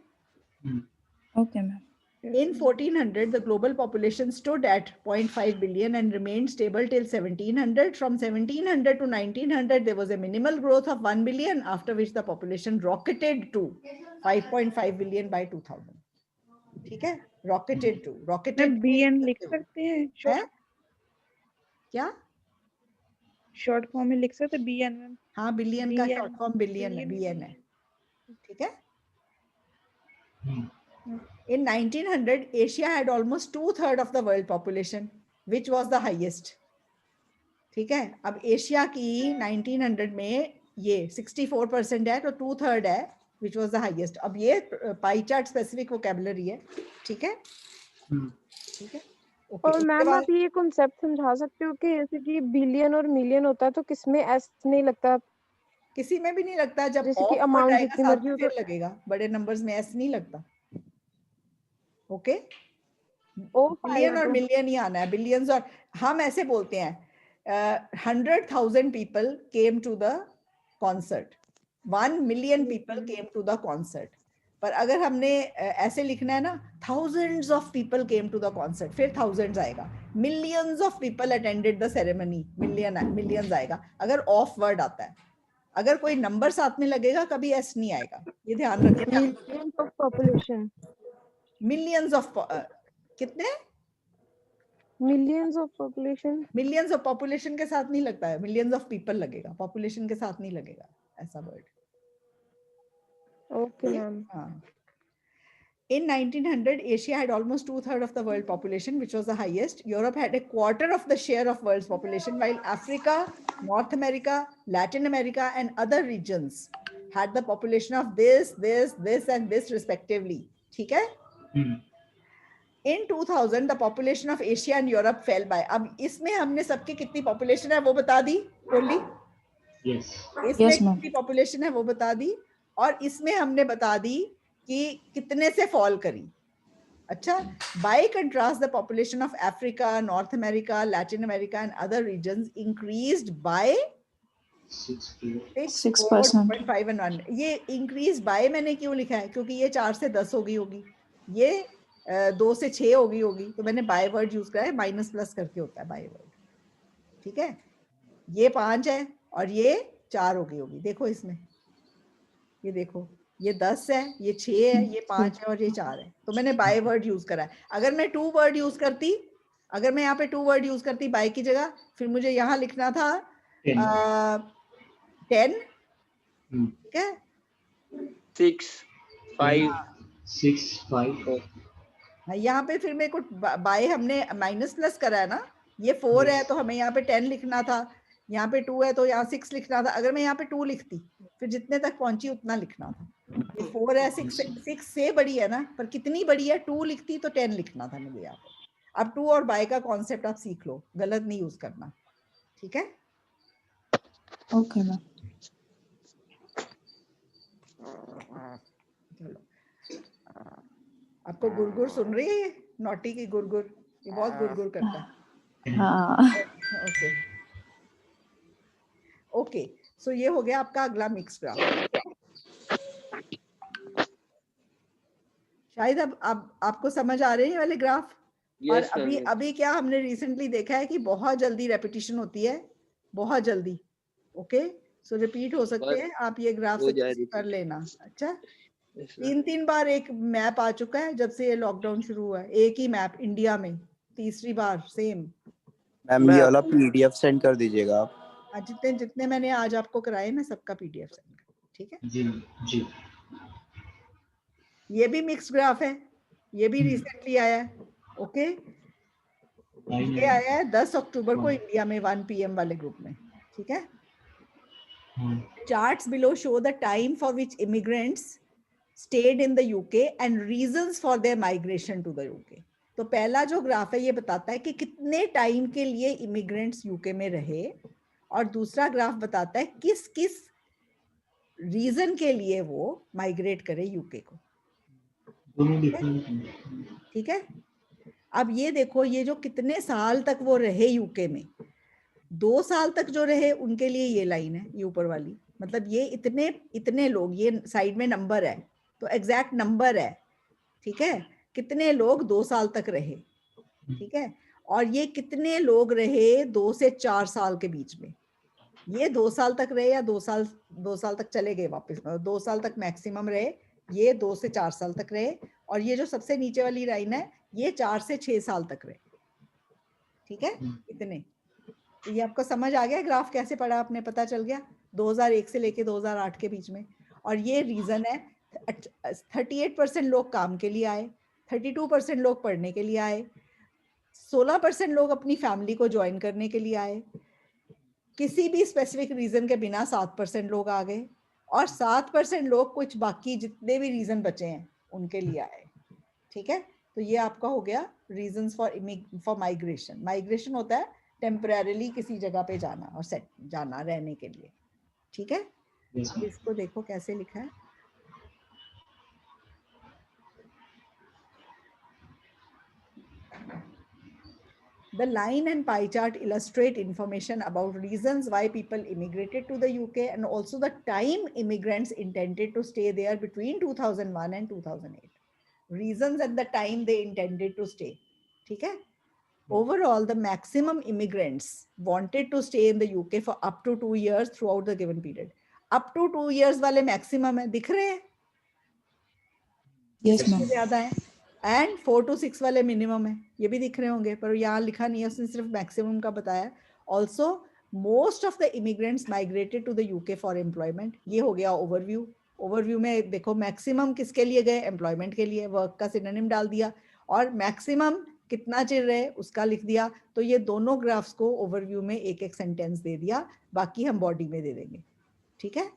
S6: Okay ma'am.
S1: In 1400, the global population stood at 0.5 billion and remained stable till 1700. From 1700 to 1900, there was a minimal growth of 1 billion, after which the population rocketed to 5.5 billion by 2000. ठीक है, rocketed to, rocketed
S7: BN लिख सकते हैं
S1: है क्या?
S7: Short form में लिख सकते हैं BN मैम।
S1: हाँ, बिलियन का
S7: BN,
S1: शॉर्ट फॉर्म बिलियन है, BN है, ठीक है। In 1900, Asia had almost 2/3 of the world population, which was the highest. ठीक है। अब एशिया की 1900 में ये 64% है, तो 2/3 है, which was the highest. अब ये पाई चार्ट स्पेसिफिक वोकैबुलरी है, ठीक है, ठीक है।
S2: और मैम आप ये कॉन्सेप्ट समझा सकते हो कि जैसे कि बिलियन और मिलियन होता है तो किसमें एस नहीं लगता?
S1: किसी में भी नहीं लगता, जब
S2: जैसे कि
S1: ऑफ वर्ड
S2: अमाउंट
S1: आएगा
S2: जितनी
S1: साथ
S2: मर्जी
S1: में
S2: हो
S1: फिर
S2: तो
S1: लगेगा, बड़े नंबर्स में एस नहीं लगता, ओके।
S2: ऑफ
S1: बिलियन
S2: आएगा
S1: और
S2: तो
S1: मिलियन ही आना है, बिलियंस। और हम ऐसे बोलते हैं 100,000 people came to the concert, 1 million people came to the concert. पर अगर हमने ऐसे लिखना है ना, thousands of people came to the concert, फिर thousands आएगा। millions of people attended the ceremony, millions आएगा अगर ऑफ वर्ड आता है। अगर कोई नंबर साथ में लगेगा कभी एस नहीं आएगा, ये ध्यान रखना।
S2: Millions of population,
S1: millions of कितने?
S2: Millions of population,
S1: millions of population के साथ नहीं लगता है, मिलियंस ऑफ पीपल लगेगा, पॉपुलेशन के साथ नहीं लगेगा ऐसा वर्ड।
S2: Okay ma'am.
S1: हाँ। In 1900, Asia had almost 2/3 of the world population, which was the highest. Europe had a quarter of the share of world's population, while Africa, North America, Latin America, and other regions had the population of this, and this respectively. ठीक है? In 2000, the population of Asia and Europe fell by. अब इसमें हमने सबकी कितनी population है वो बता दी, बोली?
S4: Yes.
S1: इसमें
S6: Yes, ma'am.
S1: कितनी population है वो बता दी, और इसमें हमने बता दी कि कितने से फॉल करी। अच्छा, by contrast, the population of Africa, North America, Latin America, and other regions increased by
S6: 6%.
S1: 4.5 and 1. ये increase by मैंने क्यों लिखा है? क्योंकि ये 4 से 10 हो गई होगी, ये 2 से 6 हो गई होगी, तो मैंने by word यूज करा है, माइनस प्लस करके होता है by word, ठीक है। ये 5 है और ये 4 हो गई होगी, देखो इसमें, ये देखो, ये 10 है, ये 6 है, ये 5 है और ये 4 है, तो मैंने बाय वर्ड यूज करा है। अगर मैं 2 वर्ड यूज करती, अगर मैं यहाँ पे 2 वर्ड यूज करती बाय की जगह, फिर मुझे यहाँ लिखना था 10, ठीक है,
S3: 6, 5, 4.
S1: यहाँ पे फिर मेरे को बाय हमने माइनस प्लस करा है ना, ये 4 है तो हमें यहाँ पे 10 लिखना था, यहाँ पे 2 है तो यहाँ 6 लिखना था। अगर मैं यहाँ पे 2 लिखती, फिर जितने तक पहुंची उतना लिखना था। ये 4 है, 6 से बड़ी है ना, पर कितनी बड़ी है, 2 लिखती तो 10 लिखना था मुझे यहाँ पे। अब 2 और बाय का कॉन्सेप्ट आप सीख लो, गलत नहीं यूज करना, ठीक है।
S6: Okay ma'am.
S1: चलो, आपको गुरगुर सुन रही है? ये नोटी की गुरगुर, ये बहुत गुरगुर करता है।
S6: हाँ
S1: ओके ओके, सो ये हो गया आपका अगला मिक्स ग्राफ। शायद अब आपको समझ आ रहे हैं ये वाले ग्राफ। और
S3: Yes, ma'am.
S1: अभी
S3: Yes.
S1: अभी क्या हमने रिसेंटली देखा है कि बहुत जल्दी रेपिटेशन होती है, बहुत जल्दी। ओके, सो रिपीट हो सकते
S3: But
S1: हैं, आप ये ग्राफ
S3: हो जाए
S1: सक्सेस कर
S3: repeat.
S1: लेना। अच्छा,
S3: Yes, ma'am.
S1: 3 बार एक मैप आ चुका है जब से ये लॉकडाउन शुरू हुआ है, एक ही मैप इंडिया में, तीसरी बार सेम।
S4: मैम ये वाला पीडीएफ सेंड कर दीजिएगा आप।
S1: जितने जितने मैंने आज आपको कराए मैं सबका पीडीएफ सेंड कर, ठीक है
S8: जी जी।
S1: ये भी मिक्स ग्राफ है, ये भी रिसेंटली आया है। ओके, ये आया है 10 अक्टूबर को इंडिया में 1 PM वाले ग्रुप में, ठीक है। Charts below show the time for which immigrants stayed in the UK and reasons for their migration to the UK. तो पहला जो ग्राफ है ये बताता है कि कितने टाइम के लिए इमिग्रेंट्स यूके में रहे, और दूसरा ग्राफ बताता है किस किस रीजन के लिए वो माइग्रेट करे यूके को। ठीक है, अब ये देखो, ये जो कितने साल तक वो रहे यूके में, 2 साल तक जो रहे उनके लिए ये लाइन है, ये ऊपर वाली, मतलब ये इतने इतने लोग, ये साइड में नंबर है तो एग्जैक्ट नंबर है, ठीक है, कितने लोग 2 साल तक रहे, ठीक है। और ये कितने लोग रहे 2 से 4 साल के बीच में, ये 2 साल तक रहे या 2 साल तक चले गए वापस, 2 साल तक मैक्सिमम रहे, ये 2 से 4 साल तक रहे, और ये जो सबसे नीचे वाली लाइन है ये 4 से 6 साल तक रहे, ठीक है, इतने। तो ये आपको समझ आ गया ग्राफ कैसे पढ़ा आपने, पता चल गया 2001 से लेके 2008 के बीच में। और ये रीजन है, 38% लोग काम के लिए आए, 32% लोग पढ़ने के लिए आए, 16% लोग अपनी फैमिली को ज्वाइन करने के लिए आए, किसी भी स्पेसिफिक रीजन के बिना 7% लोग आ गए, और 7% लोग कुछ बाकी जितने भी रीजन बचे हैं उनके लिए आए, ठीक है। तो ये आपका हो गया रीजंस फॉर माइग्रेशन। माइग्रेशन होता है टेम्परेरीली किसी जगह पे जाना और सेट जाना रहने के लिए, ठीक है। अब इसको देखो कैसे लिखा है, The line and pie chart illustrate information about reasons why people immigrated to the UK and also the time immigrants intended to stay there between 2001 and 2008. Reasons at the time they intended to stay. ठीक है? Overall, the maximum immigrants wanted to stay in the UK for up to 2 years throughout the given period. Up to 2 years वाले maximum है, दिख रहे हैं?
S6: Yes, ma'am.
S1: ज़्यादा है। And 4 to 6 वाले मिनिमम है, ये भी दिख रहे होंगे, पर यहाँ लिखा नहीं है, उसने सिर्फ मैक्सिमम का बताया। Also most of the immigrants migrated to the UK for employment. ये हो गया ओवरव्यू। ओवरव्यू में देखो मैक्सिमम किसके लिए गए, एम्प्लॉयमेंट के लिए, वर्क का सिनोनिम डाल दिया, और मैक्सिमम कितना चिर रहे उसका लिख दिया। तो ये दोनों ग्राफ्स को ओवरव्यू में एक एक सेंटेंस दे दिया, बाकी हम बॉडी में दे देंगे, ठीक है।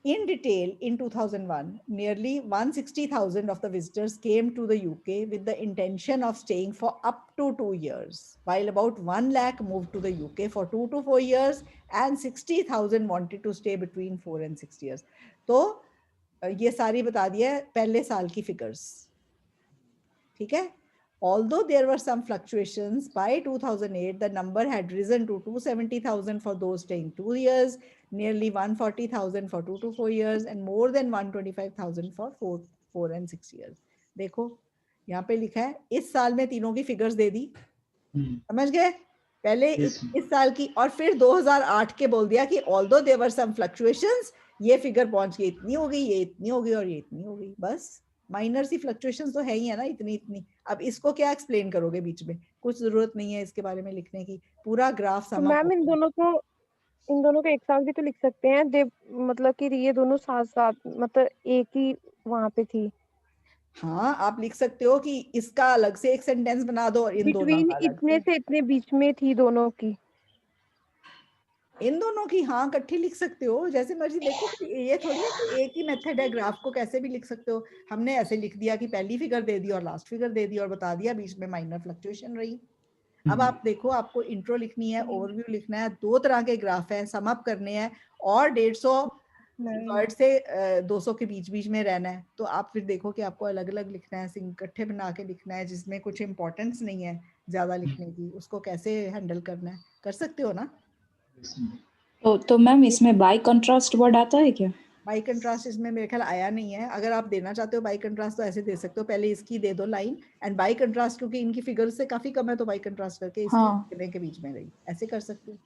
S1: In detail, in 2001, nearly 160,000 of the visitors came to the UK with the intention of staying for up to 2 years, while about 1 lakh moved to the UK for 2 to 4 years, and 60,000 wanted to stay between 4 and 6 years. तो ये सारी बता दिया है पहले साल की figures, ठीक है। Although there were some fluctuations, by 2008 the number had risen to 270,000 for those staying 2 years, nearly 140,000 for 2 to 4 years, and more than 125,000 for 4 and 6 years. देखो यहाँ पे लिखा है, इस साल में तीनों की फिगर्स दे दी, समझ गए? पहले इस साल की, और फिर 2008 के बोल दिया कि although there were some fluctuations, ये फिगर पहुंच गई, इतनी हो गई, ये इतनी हो गई, और ये इतनी हो गई। बस माइनर सी फ्लक्चुएशंस तो है ही है ना, इतनी इतनी। अब इसको क्या एक्सप्लेन करोगे बीच में, कुछ जरूरत नहीं है इसके बारे में लिखने की, पूरा ग्राफ
S2: तो
S1: सम
S2: मैम इन दोनों को एक साथ भी तो लिख सकते हैं, दे मतलब कि ये दोनों साथ साथ मतलब एक ही वहां पे थी।
S1: हाँ, आप लिख सकते हो कि इसका अलग से एक सेंटेंस बना दो और इन दोनों का अलग
S2: इतने से इतने बीच में थी दोनों की,
S1: इन दोनों की, हाँ इकट्ठी लिख सकते हो, जैसे मर्जी। देखो ये थोड़ी है कि एक ही मेथड है, ग्राफ को कैसे भी लिख सकते हो। हमने ऐसे लिख दिया कि पहली फिगर दे दी और लास्ट फिगर दे दी और बता दिया बीच में माइनर फ्लक्चुएशन रही। अब आप देखो, आपको इंट्रो लिखनी है, ओवरव्यू लिखना है, 2 तरह के ग्राफ है, सम अप करने हैं, और 150 वर्ड से 200 के बीच बीच में रहना है, तो आप फिर देखो कि आपको अलग अलग लिखना है, इकट्ठे बना के लिखना है जिसमें कुछ इंपॉर्टेंस नहीं है ज्यादा लिखने की, उसको कैसे हैंडल करना है, कर सकते हो ना?
S6: तो मैम इसमें बाई कंट्रास्ट वर्ड आता है क्या?
S1: बाई कंट्रास्ट इसमें मेरे ख्याल आया नहीं है। अगर आप देना चाहते हो बाई कंट्रास्ट तो ऐसे दे सकते हो, पहले इसकी दे दो लाइन एंड बाई कंट्रास्ट, क्योंकि इनकी फिगर से काफी कम है तो बाई कंट्रास्ट करके इसकी
S6: हाँ।
S1: फिगर के बीच में रही, ऐसे कर सकते हो।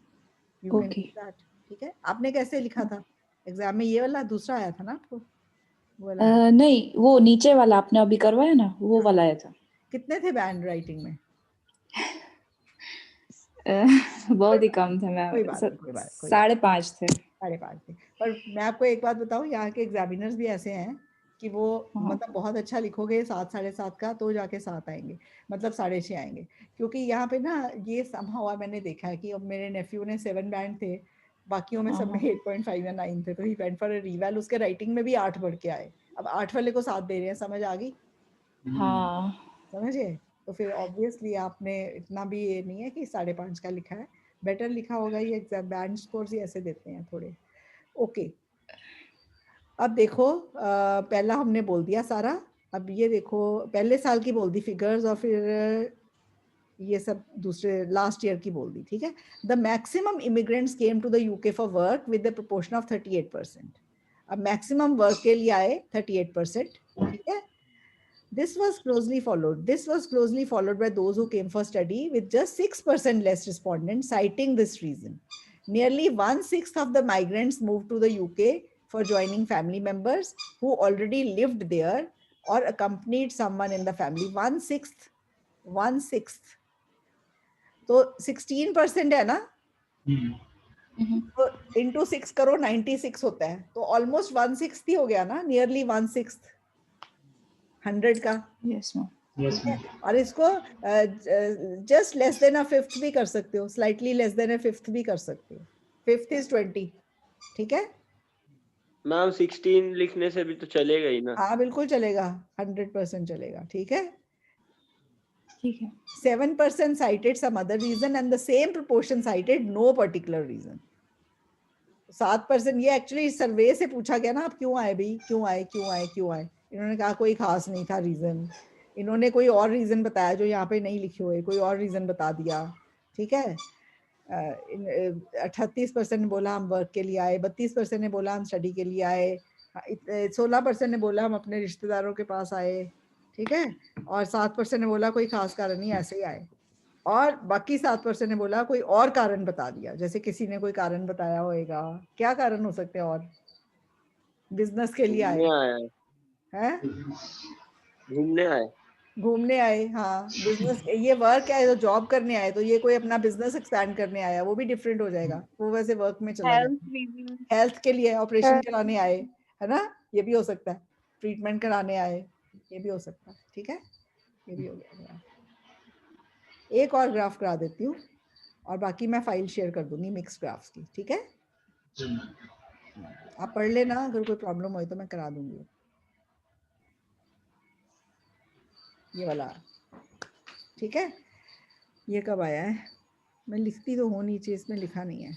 S1: You can
S6: okay.
S1: Do that. ठीक है, आपने कैसे लिखा था एग्जाम में? ये वाला दूसरा आया था ना आपको? वो वाला
S6: नहीं, वो नीचे वाला आपने अभी करवाया ना, वो वाला आया था।
S1: कितने थे बैंड राइटिंग में?
S6: बहुत ही कम थे
S1: कोई
S6: मैम,
S1: बात नहीं, कोई बात, कोई
S6: 5.5 थे।
S1: 5.5 थे। पर मैं आपको एक बात बताऊं, यहाँ के एग्जामिनर्स भी ऐसे हैं कि वो
S6: हाँ।
S1: मतलब बहुत अच्छा लिखोगे 7 7.5 का तो जाके 7 आएंगे, मतलब 6.5 आएंगे। क्योंकि यहाँ पे ना ये हुआ, मैंने देखा है कि अब मेरे नेफ्यू ने 7 बैंड थे, बाकियों में सब में 8.5 या 9 थे, तो ही वेंट फॉर अ रीवैल, उसके राइटिंग में भी 8 बढ़ के आए। अब 8 वाले को 7 दे रहे हैं, समझ आ गई?
S6: हाँ।
S1: समझे? तो फिर ऑब्वियसली आपने इतना भी ये नहीं है कि 5.5 का लिखा है, बेटर लिखा होगा। ये एग्जाम बैंड स्कोर्स ही ऐसे देते हैं थोड़े। ओके, अब देखो पहला हमने बोल दिया सारा। अब ये देखो पहले साल की बोल दी फिगर्स, और फिर ये सब दूसरे लास्ट ईयर की बोल दी। ठीक है, the maximum immigrants came to the UK for work with the proportion of 38%। अब मैक्सिमम वर्क के लिए आए 38%। ठीक है, This was closely followed by those who came for study, with just 6% less respondents citing this reason. Nearly 1/6 of the migrants moved to the UK for joining family members who already lived there or accompanied someone in the family. 1/6 तो 16% है ना, तो into 6 करो 96 होता है, तो almost 1/6 ही हो गया ना, नियरली 1/6 100 का।
S6: Yes ma'am.
S1: और इसको just less than a fifth भी कर सकते हो, slightly less than a fifth भी कर सकते हो। Fifth is 20। ठीक है
S3: मैम 16 लिखने से भी तो चलेगा ही ना?
S1: हाँ बिल्कुल चलेगा, 100% चलेगा। ठीक है,
S6: ठीक है।
S1: 7% cited some other reason and the same proportion cited no particular reason. 7% ये एक्चुअली सर्वे से पूछा गया ना, आप क्यों आए भाई, क्यों आए, क्यों आए, क्यों आए? इन्होंने कहा कोई खास नहीं था रीजन, इन्होंने कोई और रीजन बताया जो यहाँ पे नहीं लिखे हुए, कोई और रीजन बता दिया। ठीक है, 38% ने बोला हम वर्क के लिए आए, 32% ने बोला हम स्टडी के लिए आए, 16% ने बोला हम अपने रिश्तेदारों के पास आए। ठीक है, और 7% ने बोला कोई खास कारण नहीं, ऐसे ही आए। और बाकी 7% ने बोला कोई और कारण बता दिया, जैसे किसी ने कोई कारण बताया होगा। क्या कारण हो सकते हैं और? बिजनेस के लिए आए हैं,
S3: घूमने आए,
S1: घूमने आए, हाँ बिजनेस, ये वर्क है तो जॉब करने आए, तो ये कोई अपना बिजनेस एक्सपैंड करने आया, वो भी डिफरेंट हो जाएगा, वो वैसे वर्क में चला
S7: हेल्थ
S1: जाएगा।
S7: रीजन,
S1: हेल्थ के लिए ऑपरेशन कराने आए, है ना, ये भी हो सकता है। ट्रीटमेंट कराने आए, ये भी हो सकता है। ठीक है, ये भी हो गया। एक और ग्राफ करा देती हूँ और बाकी मैं फाइल शेयर कर दूंगी मिक्स ग्राफ्स की। ठीक है, आप पढ़ लेना, अगर कोई प्रॉब्लम हो तो मैं करा दूंगी। ये वाला, ठीक है, ये कब आया है? मैं लिखती तो हूँ नीचे, इसमें लिखा नहीं है।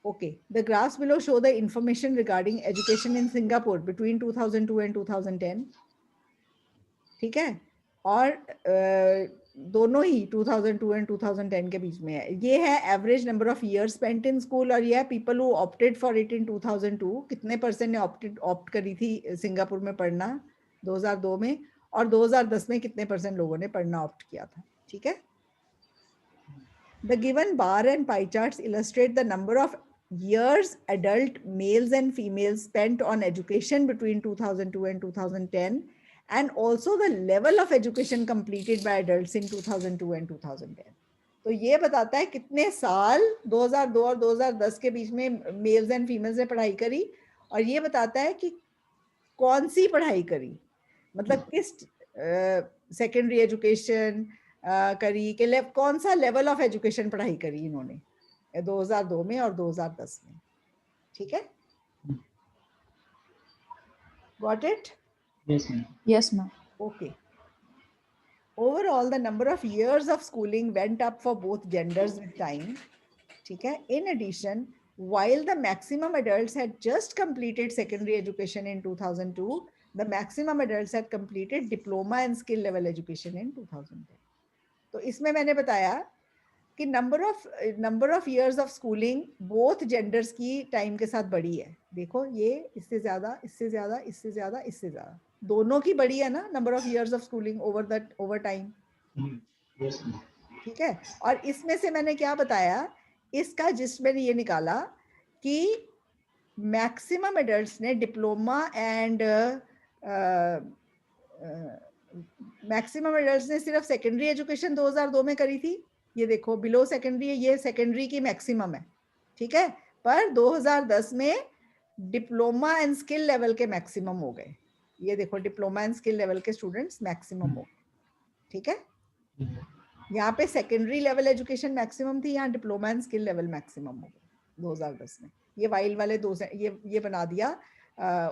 S1: Okay, the graphs below show the information regarding education in Singapore between 2002 and 2010. ठीक है, और दोनों ही 2002 एंड 2010 के बीच में है। ये है average number of years spent in school, और ये है people who opted for it in 2002, कितने परसेंट ने ऑप्ट करी थी सिंगापुर में पढ़ना 2002 में, और 2010 में कितने परसेंट लोगों ने पढ़ना ऑप्ट किया था। ठीक है, the given bar and pie charts illustrate the number of years adult males and females spent on education between 2002 and 2010, and also the level of education completed by adults in 2002 and 2010. तो ये बताता है कितने साल 2002 और 2010 के बीच में mails and females ने पढ़ाई करी, और ये बताता है कि कौन सी पढ़ाई करी, मतलब किस सेकेंडरी एजुकेशन करी के कौन सा लेवल ऑफ एजुकेशन पढ़ाई करी इन्होंने 2002 में और 2010 में। ठीक है, got it?
S6: Yes ma'am.
S1: Okay, overall the number of years of schooling went up for both genders with time. ठीक है, in addition while the maximum adults had just completed secondary education in 2002, the maximum adults had completed diploma and skill level education in 2010. तो इसमें मैंने बताया कि number of years of schooling both genders की time के साथ बढ़ी है. देखो ये इससे ज़्यादा, इससे ज़्यादा, इससे ज़्यादा, इससे ज़्यादा, दोनों की बढ़ी है ना number of years of schooling over time. ठीक है. और इसमें से मैंने क्या बताया, इसका जिस मैंने ये निकाला कि मैक्सिमम एडल्ट्स ने डिप्लोमा एंड मैक्सिमम एडल्ट्स ने सिर्फ सेकेंडरी एजुकेशन 2002 में करी थी. ये देखो बिलो सेकेंडरी, ये सेकेंडरी की मैक्सिमम है. ठीक है. पर 2010 में डिप्लोमा एंड स्किल लेवल के मैक्सिमम हो गए. ये देखो डिप्लोमा एंड स्किल लेवल के स्टूडेंट्स मैक्सिमम हो गए. ठीक है. यहाँ पे सेकेंडरी लेवल एजुकेशन मैक्सिमम थी, यहाँ diploma and skill level maximum हो गया 2010 में. ये वाइल वाले ये बना दिया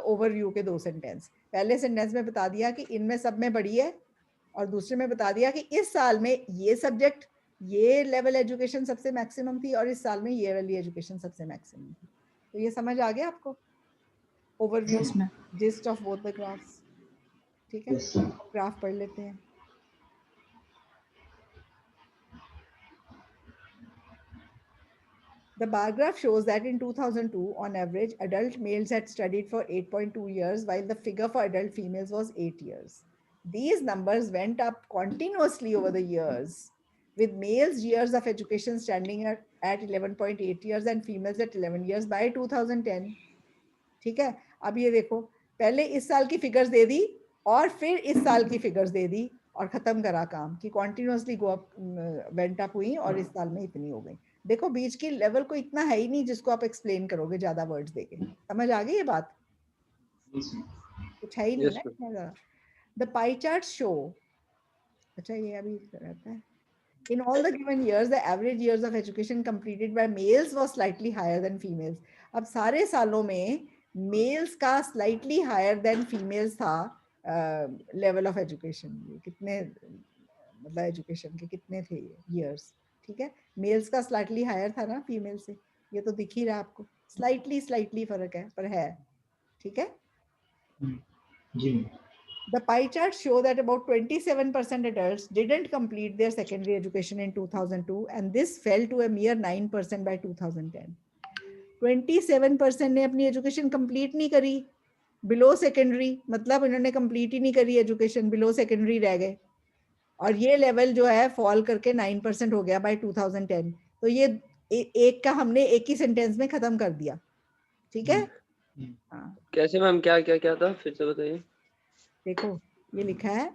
S1: ओवरव्यू के 2 सेंटेंस. पहले सेंटेंस में बता दिया कि इनमें सब में बढ़ी है, और दूसरे में बता दिया कि इस साल में ये सब्जेक्ट, ये लेवल एजुकेशन सबसे मैक्सिमम थी, और इस साल में ये वाली एजुकेशन सबसे मैक्सिमम थी. तो ये समझ आ गया आपको overview, gist of both the graphs. ठीक है. ग्राफ पढ़ लेते हैं. The bar graph shows that in 2002, on average, adult males had studied for 8.2 years, while the figure for adult females was 8 years. These numbers went up continuously over the years, with males' years of education standing at 11.8 years and females at 11 years by 2010. ठीक है. अब ये देखो, पहले इस साल की figures दे दी और फिर इस साल की फिगर्स दे दी और खत्म करा काम कि continuously go up, went up हुई और इस साल में इतनी हो गई. देखो बीच की लेवल को इतना है ही नहीं जिसको आप एक्सप्लेन करोगे ज्यादा वर्ड्स देके. समझ आ गई ये बात? कुछ है ही नहीं ना. द पाई चार्ट शो, अच्छा ये अभी रहता है. In all the given years, the average years of education completed by males was slightly higher than females. अब सारे सालों में males का slightly higher than females था level of education. कितने मतलब education के कितने थे years? ठीक है. मेल्स का स्लाइटली हायर था ना फीमेल से, ये तो दिख ही रहा आपको. स्लाइटली फर्क है पर है. ठीक है जी. The pie charts show that about 27% adults didn't complete their secondary education in 2002, and this fell to a mere 9% by 2010. 27% ने अपनी एजुकेशन कंप्लीट नहीं करी बिलो सेकेंडरी, मतलब इन्होंने कंप्लीट ही नहीं करी एजुकेशन, बिलो सेकेंडरी रह गए. और ये लेवल जो है फॉल करके 9% हो गया बाय 2010. तो ये एक का हमने एक ही सेंटेंस में खत्म कर दिया. ठीक है. हाँ.
S3: कैसे मैम, क्या क्या क्या था फिर से बताइए.
S1: देखो ये लिखा है,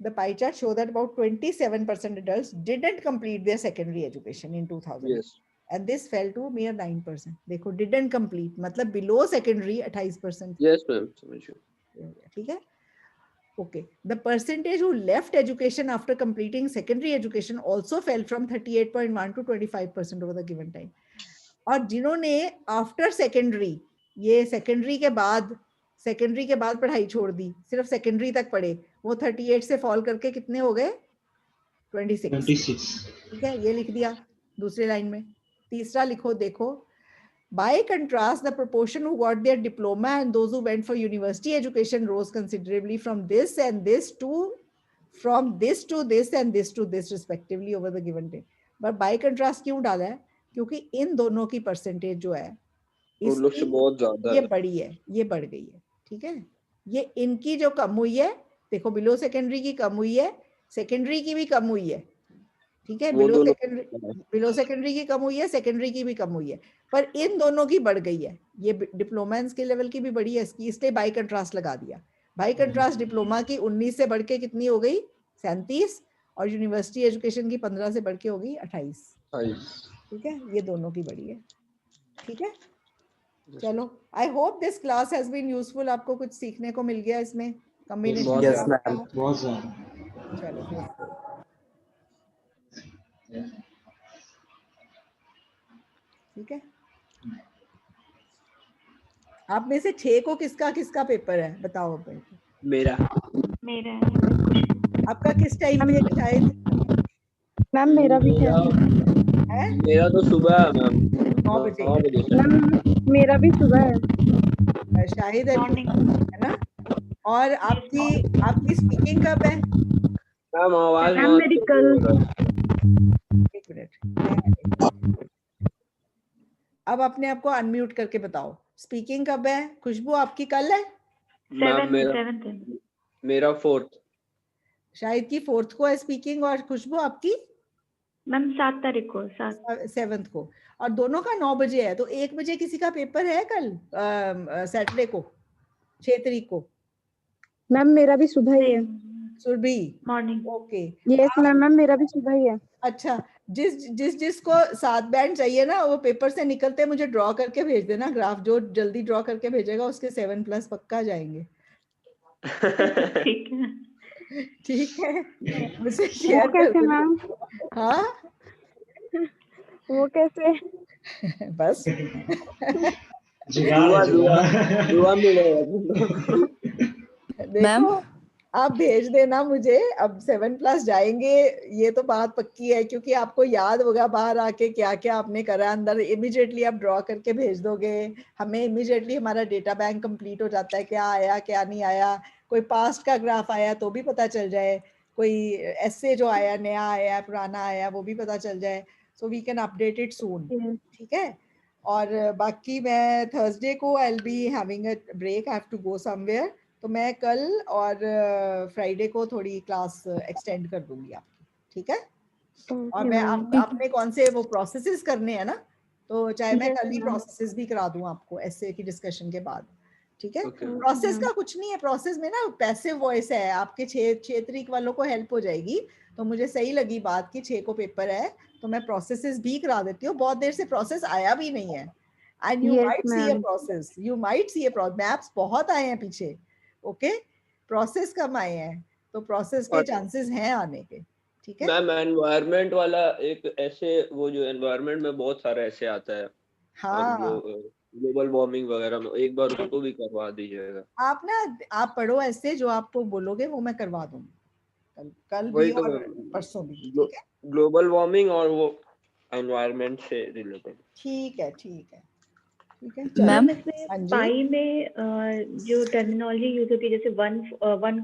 S1: the pie chart show that about 27% adults didn't complete their secondary education in 2000.
S3: Yes.
S1: And this fell to mere 9%. देखो didn't complete मतलब below secondary 28%.
S3: Yes ma'am, समझ गया.
S1: ठीक है. Okay. The percentage who left education after completing secondary education also fell from 38.1 to 25% over the given time. और जिन्होंने after secondary, ये secondary के बाद पढ़ाई छोड़ दी, सिर्फ secondary तक पढ़े, वो 38 से fall करके कितने हो गए? 26. ठीक है. ये लिख दिया दूसरे लाइन में. तीसरा लिखो, देखो. By contrast, the proportion who got their diploma and those who went for university education rose considerably from this and this to this and this to this respectively over the given time. But by contrast क्यों डाला है? क्योंकि इन दोनों की percentage जो है
S3: इसकी बहुत ज्यादा
S1: ये बढ़ी है, ये बढ़ गई है. ठीक है. ये इनकी जो कम हुई है, देखो बिलो सेकेंडरी की कम हुई है, सेकेंडरी की भी कम हुई है. ठीक है. बिलो सेकेंडरी की कम हुई है, सेकेंडरी की भी कम हुई है, पर इन दोनों की बढ़ गई है. ये डिप्लोमा एंड स्किल लेवल की भी बढ़ी है इसकी, इसलिए बाई कंट्रास्ट लगा दिया. बाई कंट्रास्ट डिप्लोमा की 19 से बढ़ के कितनी हो गई? 37, और यूनिवर्सिटी एजुकेशन की 15 से बढ़ के हो गई 28. ठीक है. ये दोनों की बढ़ी है. ठीक है. चलो, I hope this class has been useful. आपको कुछ सीखने को मिल गया इसमें कॉम्बिनेशन.
S4: यस मैम, बहुत ज्यादा.
S1: चलो ठीक है. आप में से 6 को किसका किसका पेपर है बताओ.
S3: मेरा
S1: आपका किस टाइम में शायद?
S2: मैम मेरा भी है.
S3: मेरा तो सुबह है मैम.
S1: 9 बजे।
S3: 9 बजे से।
S2: मैम मेरा भी सुबह है।
S1: शाहिद अली
S7: मॉर्निंग।
S1: है ना? और आपकी स्पीकिंग कब है?
S3: मैम आवाज
S2: मैम
S3: बहुत
S2: मेरी
S3: कम
S2: कल
S3: हो रहा है।
S1: एक मिनट, अब अपने आप को अनम्यूट करके बताओ, स्पीकिंग कब है? खुशबू आपकी कल है?
S3: मैम मेरा 4th।
S1: शाहिद की 4th को है स्पीकिंग, और खुशबू आपकी
S7: मैम 7 तारीख को 7।
S1: 7th को, और दोनों का 9 बजे है। तो 1 बजे किसी का पेपर है कल सैटरडे को, 6 तारीख को?
S2: मैम मेरा भी सुबह ही है।
S1: Surabhi
S7: morning.
S1: Okay.
S2: Yes ma'am मेरा भी सुबह ही है।
S1: अच्छा, जिसको 7 बैंड चाहिए ना, वो पेपर से निकलते मुझे ड्रॉ करके भेज देना ग्राफ। जो जल्दी ड्रॉ करके भेजेगा उसके 7+ पक्का जाएंगे।
S7: ठीक है।
S1: ठीक है, मुझे
S2: वो
S1: शेयर कर
S2: कैसे
S1: देना।
S2: मैम?
S1: हाँ
S2: वो कैसे?
S1: बस
S3: दुआ दुआ दुआ मिलेगा।
S1: देखो, आप भेज देना मुझे। अब 7+ जाएंगे, ये तो बात पक्की है, क्योंकि आपको याद होगा बाहर आके क्या क्या आपने करा अंदर। इमीडिएटली आप ड्रॉ करके भेज दोगे, हमें इमीडिएटली हमारा डेटा बैंक कंप्लीट हो जाता है, क्या आया क्या नहीं आया। कोई पास्ट का ग्राफ आया तो भी पता चल जाए, कोई ऐसे जो आया, नया आया पुराना आया, वो भी पता चल जाए। So we can update it soon. ठीक है। और बाकी मैं थर्सडे को I will be having a break, I have to go somewhere. तो मैं कल और फ्राइडे को थोड़ी क्लास एक्सटेंड कर दूंगी आपकी। ठीक है। और मैं आपने कौन से वो प्रोसेसेस करने हैं ना, तो चाहे मैं कल ही प्रोसेसेस भी करा दूं आपको ऐसे की डिस्कशन के बाद। ठीक है। प्रोसेस का कुछ नहीं है, प्रोसेस में ना पैसिव वॉइस है। आपके 6 तारीख वालों को हेल्प हो जाएगी। तो मुझे सही लगी बात कि 6 को पेपर है, तो मैं प्रोसेसेस भी करा देती हूँ। बहुत देर से प्रोसेस आया भी नहीं है, and you might see a process, you might see a process. Maps बहुत आए हैं पीछे, ओके, प्रोसेस कम आए हैं, तो प्रोसेस के चांसेस हैं आने के। ठीक है।
S3: मैम एनवायरनमेंट वाला एक ऐसे, वो जो एनवायरनमेंट में बहुत सारा ऐसे आता है, और ग्लोबल वार्मिंग वगैरह में, एक बार उसको भी करवा दीजिएगा।
S1: आप पढ़ो ऐसे, जो आपको बोलोगे वो मैं करवा दूंगी कल भी
S3: वही तो
S1: और परसों भी। ठीक है।
S3: ग्लोबल वार्मिंग और वो एनवायरनमेंट से रिलेटेड।
S1: ठीक है ठीक है ठीक है।
S6: मैम
S1: चलो
S7: पाई में जो टर्मिनोलॉजी यूज होती है, जैसे वन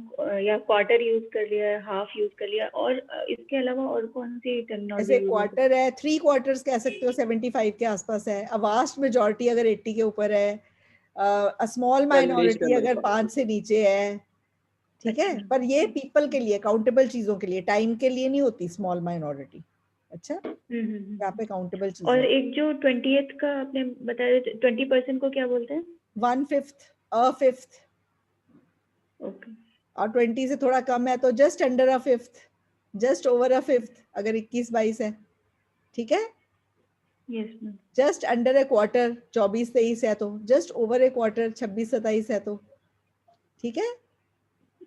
S7: या क्वार्टर यूज कर लिया, हाफ यूज कर लिया, और इसके अलावा और कौन सी टर्मिनोलॉजी
S1: ऐसे
S7: यूज होती
S1: क्वार्टर है, 3 क्वार्टर्स कह सकते हो, 75 के आसपास है। अ वास्ट मेजॉरिटी अगर 80 के ऊपर है, अ स्मॉल माइनॉरिटी अगर 5 से नीचे है। ठीक है। पर ये पीपल के लिए, काउंटेबल चीजों के लिए, टाइम के लिए नहीं होती स्मॉल माइनॉरिटी। अच्छा, यहाँ पे काउंटेबल चीजें।
S7: और एक जो 20th का आपने बताया, 20% को क्या बोलते हैं?
S1: 1/5, अ फिफ्थ।
S7: ओके।
S1: और 20 से थोड़ा कम है तो just under a fifth, just over a fifth अगर 21-22 है। ठीक है।
S7: Yes ma'am.
S1: जस्ट अंडर ए क्वार्टर 24-23 है, तो जस्ट ओवर ए क्वार्टर 26-27 है, तो ठीक है।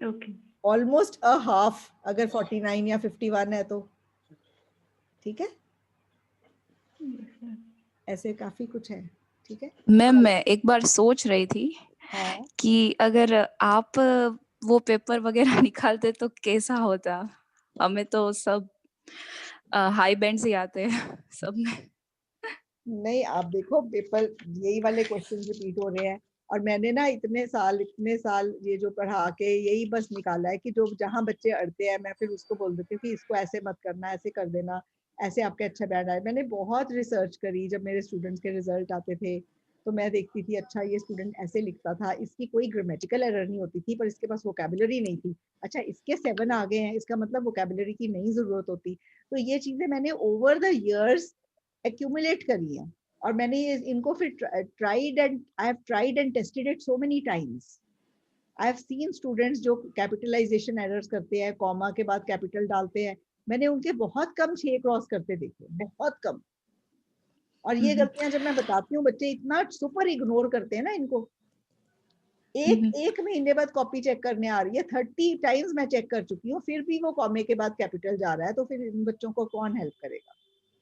S7: ओके।
S1: ऑलमोस्ट अ हाफ अगर 49 या 51 है, तो ठीक है। ऐसे काफी कुछ है। ठीक है
S6: मैम मैं एक बार सोच रही थी
S1: हाँ।
S6: कि अगर आप वो पेपर वगैरह निकालते तो कैसा होता। हमें तो सब हाई बैंड से आते हैं सब में।
S1: नहीं, आप देखो पेपर, यही वाले क्वेश्चन रिपीट हो रहे हैं। और मैंने ना इतने साल ये जो पढ़ा के यही बस निकाला है कि जो जहाँ बच्चे अड़ते हैं, मैं फिर उसको बोल देती हूँ कि इसको ऐसे मत करना, ऐसे कर देना, ऐसे आपके अच्छा बैंड आए। मैंने बहुत रिसर्च करी। जब मेरे स्टूडेंट्स के रिजल्ट आते थे तो मैं देखती थी, अच्छा ये स्टूडेंट ऐसे लिखता था, इसकी कोई ग्रामेटिकल एरर नहीं होती थी, पर इसके पास वोकेबुलरी नहीं थी। अच्छा, इसके 7 आ गए हैं, इसका मतलब वोकेबुलरी की नहीं जरूरत होती। तो ये चीजें मैंने ओवर द इयर्स एक्यूमुलेट करी है। और मैंने इनको फिर tried and I have tried and tested it so many times. I have seen students जो कैपिटलाइजेशन एरर्स करते हैं, कॉमा के बाद कैपिटल डालते हैं, मैंने उनके बहुत कम 6 क्रॉस करते देखे, बहुत कम। और ये गलतियां जब मैं बताती हूँ, बच्चे इतना सुपर इग्नोर करते हैं ना इनको। एक महीने बाद कॉपी चेक करने आ रही है, 30 टाइम्स मैं चेक कर चुकी हूँ, फिर भी वो कॉमे के बाद कैपिटल जा रहा है, तो फिर इन बच्चों को कौन हेल्प करेगा।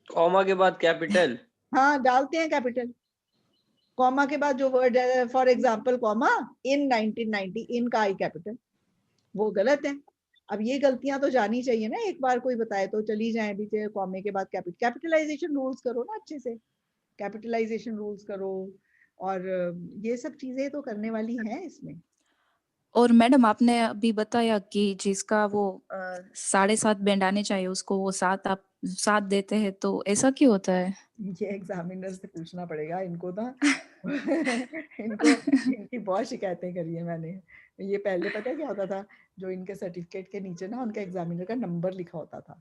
S3: कॉमा के बाद कैपिटल?
S1: हाँ, डालते हैं कैपिटल। कॉमा के बाद जो वर्ड है, फॉर एग्जाम्पल कॉमा इन 1990, इन का आई कैपिटल, वो गलत है। अब ये गलतियां तो जानी चाहिए ना, एक बार कोई बताए तो चली जाए भी, कॉमे के बाद कैपिटलाइजेशन रूल्स करो ना अच्छे से। कैपिटलाइजेशन रूल्स करो, और ये सब चीजें तो करने वाली हैं इसमें।
S6: और मैडम आपने अभी बताया कि जिसका वो 7.5 बैंड आने चाहिए उसको वो 7 आप 7 देते हैं, तो ऐसा क्यों होता है?
S1: ये एग्जामिनर से पूछना पड़ेगा इनको ना। इनको इनकी बहुत शिकायतें करी है मैंने। ये पहले पता है क्या होता था, जो इनके सर्टिफिकेट के नीचे ना उनका एग्जामिनर का नंबर लिखा होता था,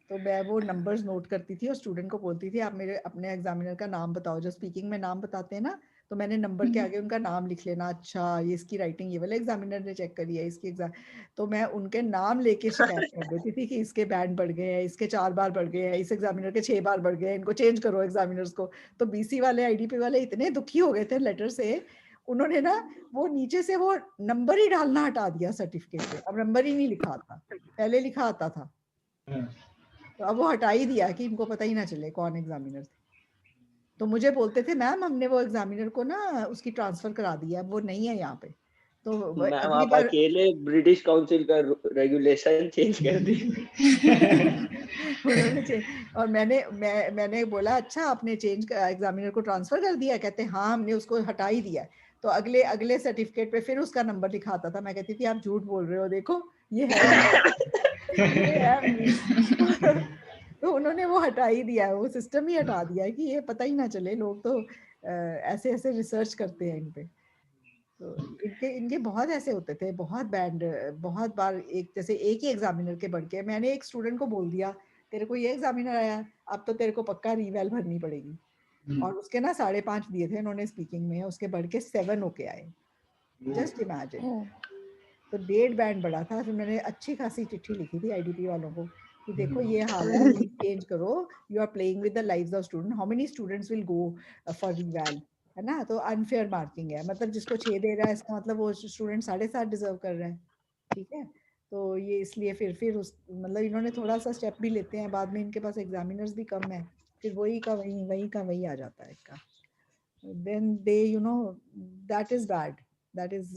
S1: तो मैं वो नंबर्स नोट करती थी और स्टूडेंट को बोलती थी आप मेरे अपने एग्जामिनर का नाम बताओ। जो स्पीकिंग में नाम बताते हैं ना, तो मैंने नंबर के आगे उनका नाम लिख लेना, अच्छा ये इसकी राइटिंग ये वाले एग्जामिनर ने चेक करी है इसकी एग्जाम। तो मैं उनके नाम लेके शिकायत कर देती थी कि इसके बैंड बढ़ गए हैं, इसके 4 बार बढ़ गए हैं, इस एग्जामिनर के 6 बार बढ़ गए हैं, इनको चेंज करो एग्जामिनर्स को। तो बीसी वाले आईडीपी वाले इतने दुखी हो गए थे लेटर से, उन्होंने ना वो नीचे से वो नंबर ही डालना हटा दिया सर्टिफिकेट पे। अब नंबर ही नहीं लिखा आता, पहले लिखा आता था, तो अब वो हटा ही दिया कि इनको पता ही ना चले कौन एग्जामिनर थे। तो मुझे बोलते थे मैम हमने वो एग्जामिनर को ना उसकी ट्रांसफर करा दिया, वो नहीं है यहाँ पे। तो
S3: मैम
S1: अगली
S3: आप
S1: बार
S3: अकेले ब्रिटिश काउंसिल का रेगुलेशन चेंज कर दी।
S1: उन्होंने और मैंने बोला अच्छा आपने चेंज एग्जामिनर को ट्रांसफर कर दिया? कहते हाँ हमने उसको हटा ही दिया। तो अगले अगले सर्टिफिकेट पे फिर उसका नंबर लिखा आता था। मैं कहती थी आप झूठ बोल रहे हो, देखो ये है ये है। तो उन्होंने वो हटा ही दिया, वो सिस्टम ही हटा दिया कि ये पता ही ना चले। लोग तो ऐसे ऐसे रिसर्च करते हैं इन पे। तो इनके बहुत ऐसे होते थे, बहुत बैंड, बहुत बार एक जैसे एक ही एग्जामिनर के बढ़ के। मैंने एक स्टूडेंट को बोल दिया तेरे को ये एग्जामिनर आया, अब तो तेरे को पक्का रीवैल भरनी पड़ेगी। और उसके ना 5.5 दिए थे इन्होंने स्पीकिंग में, उसके बढ़ के 7 होके आए। Just imagine. तो 1.5 बैंड बढ़ा था। फिर मैंने अच्छी खासी चिट्ठी लिखी थी आईडीपी वालों को कि देखो ये हाल है, प्लीज चेंज करो, you are playing with the lives of student, how many students will go for reval, है ना। तो अनफेयर मार्किंग है, मतलब जिसको 6 दे रहा है इसका मतलब वो स्टूडेंट 7.5 डिजर्व कर रहा है, ठीक है। तो ये इसलिए फिर उस मतलब इन्होंने थोड़ा सा स्टेप भी लेते हैं, बाद में इनके पास एग्जामिनर्स भी कम है, फिर वही का वही आ जाता है इनका। Then they that is bad, that is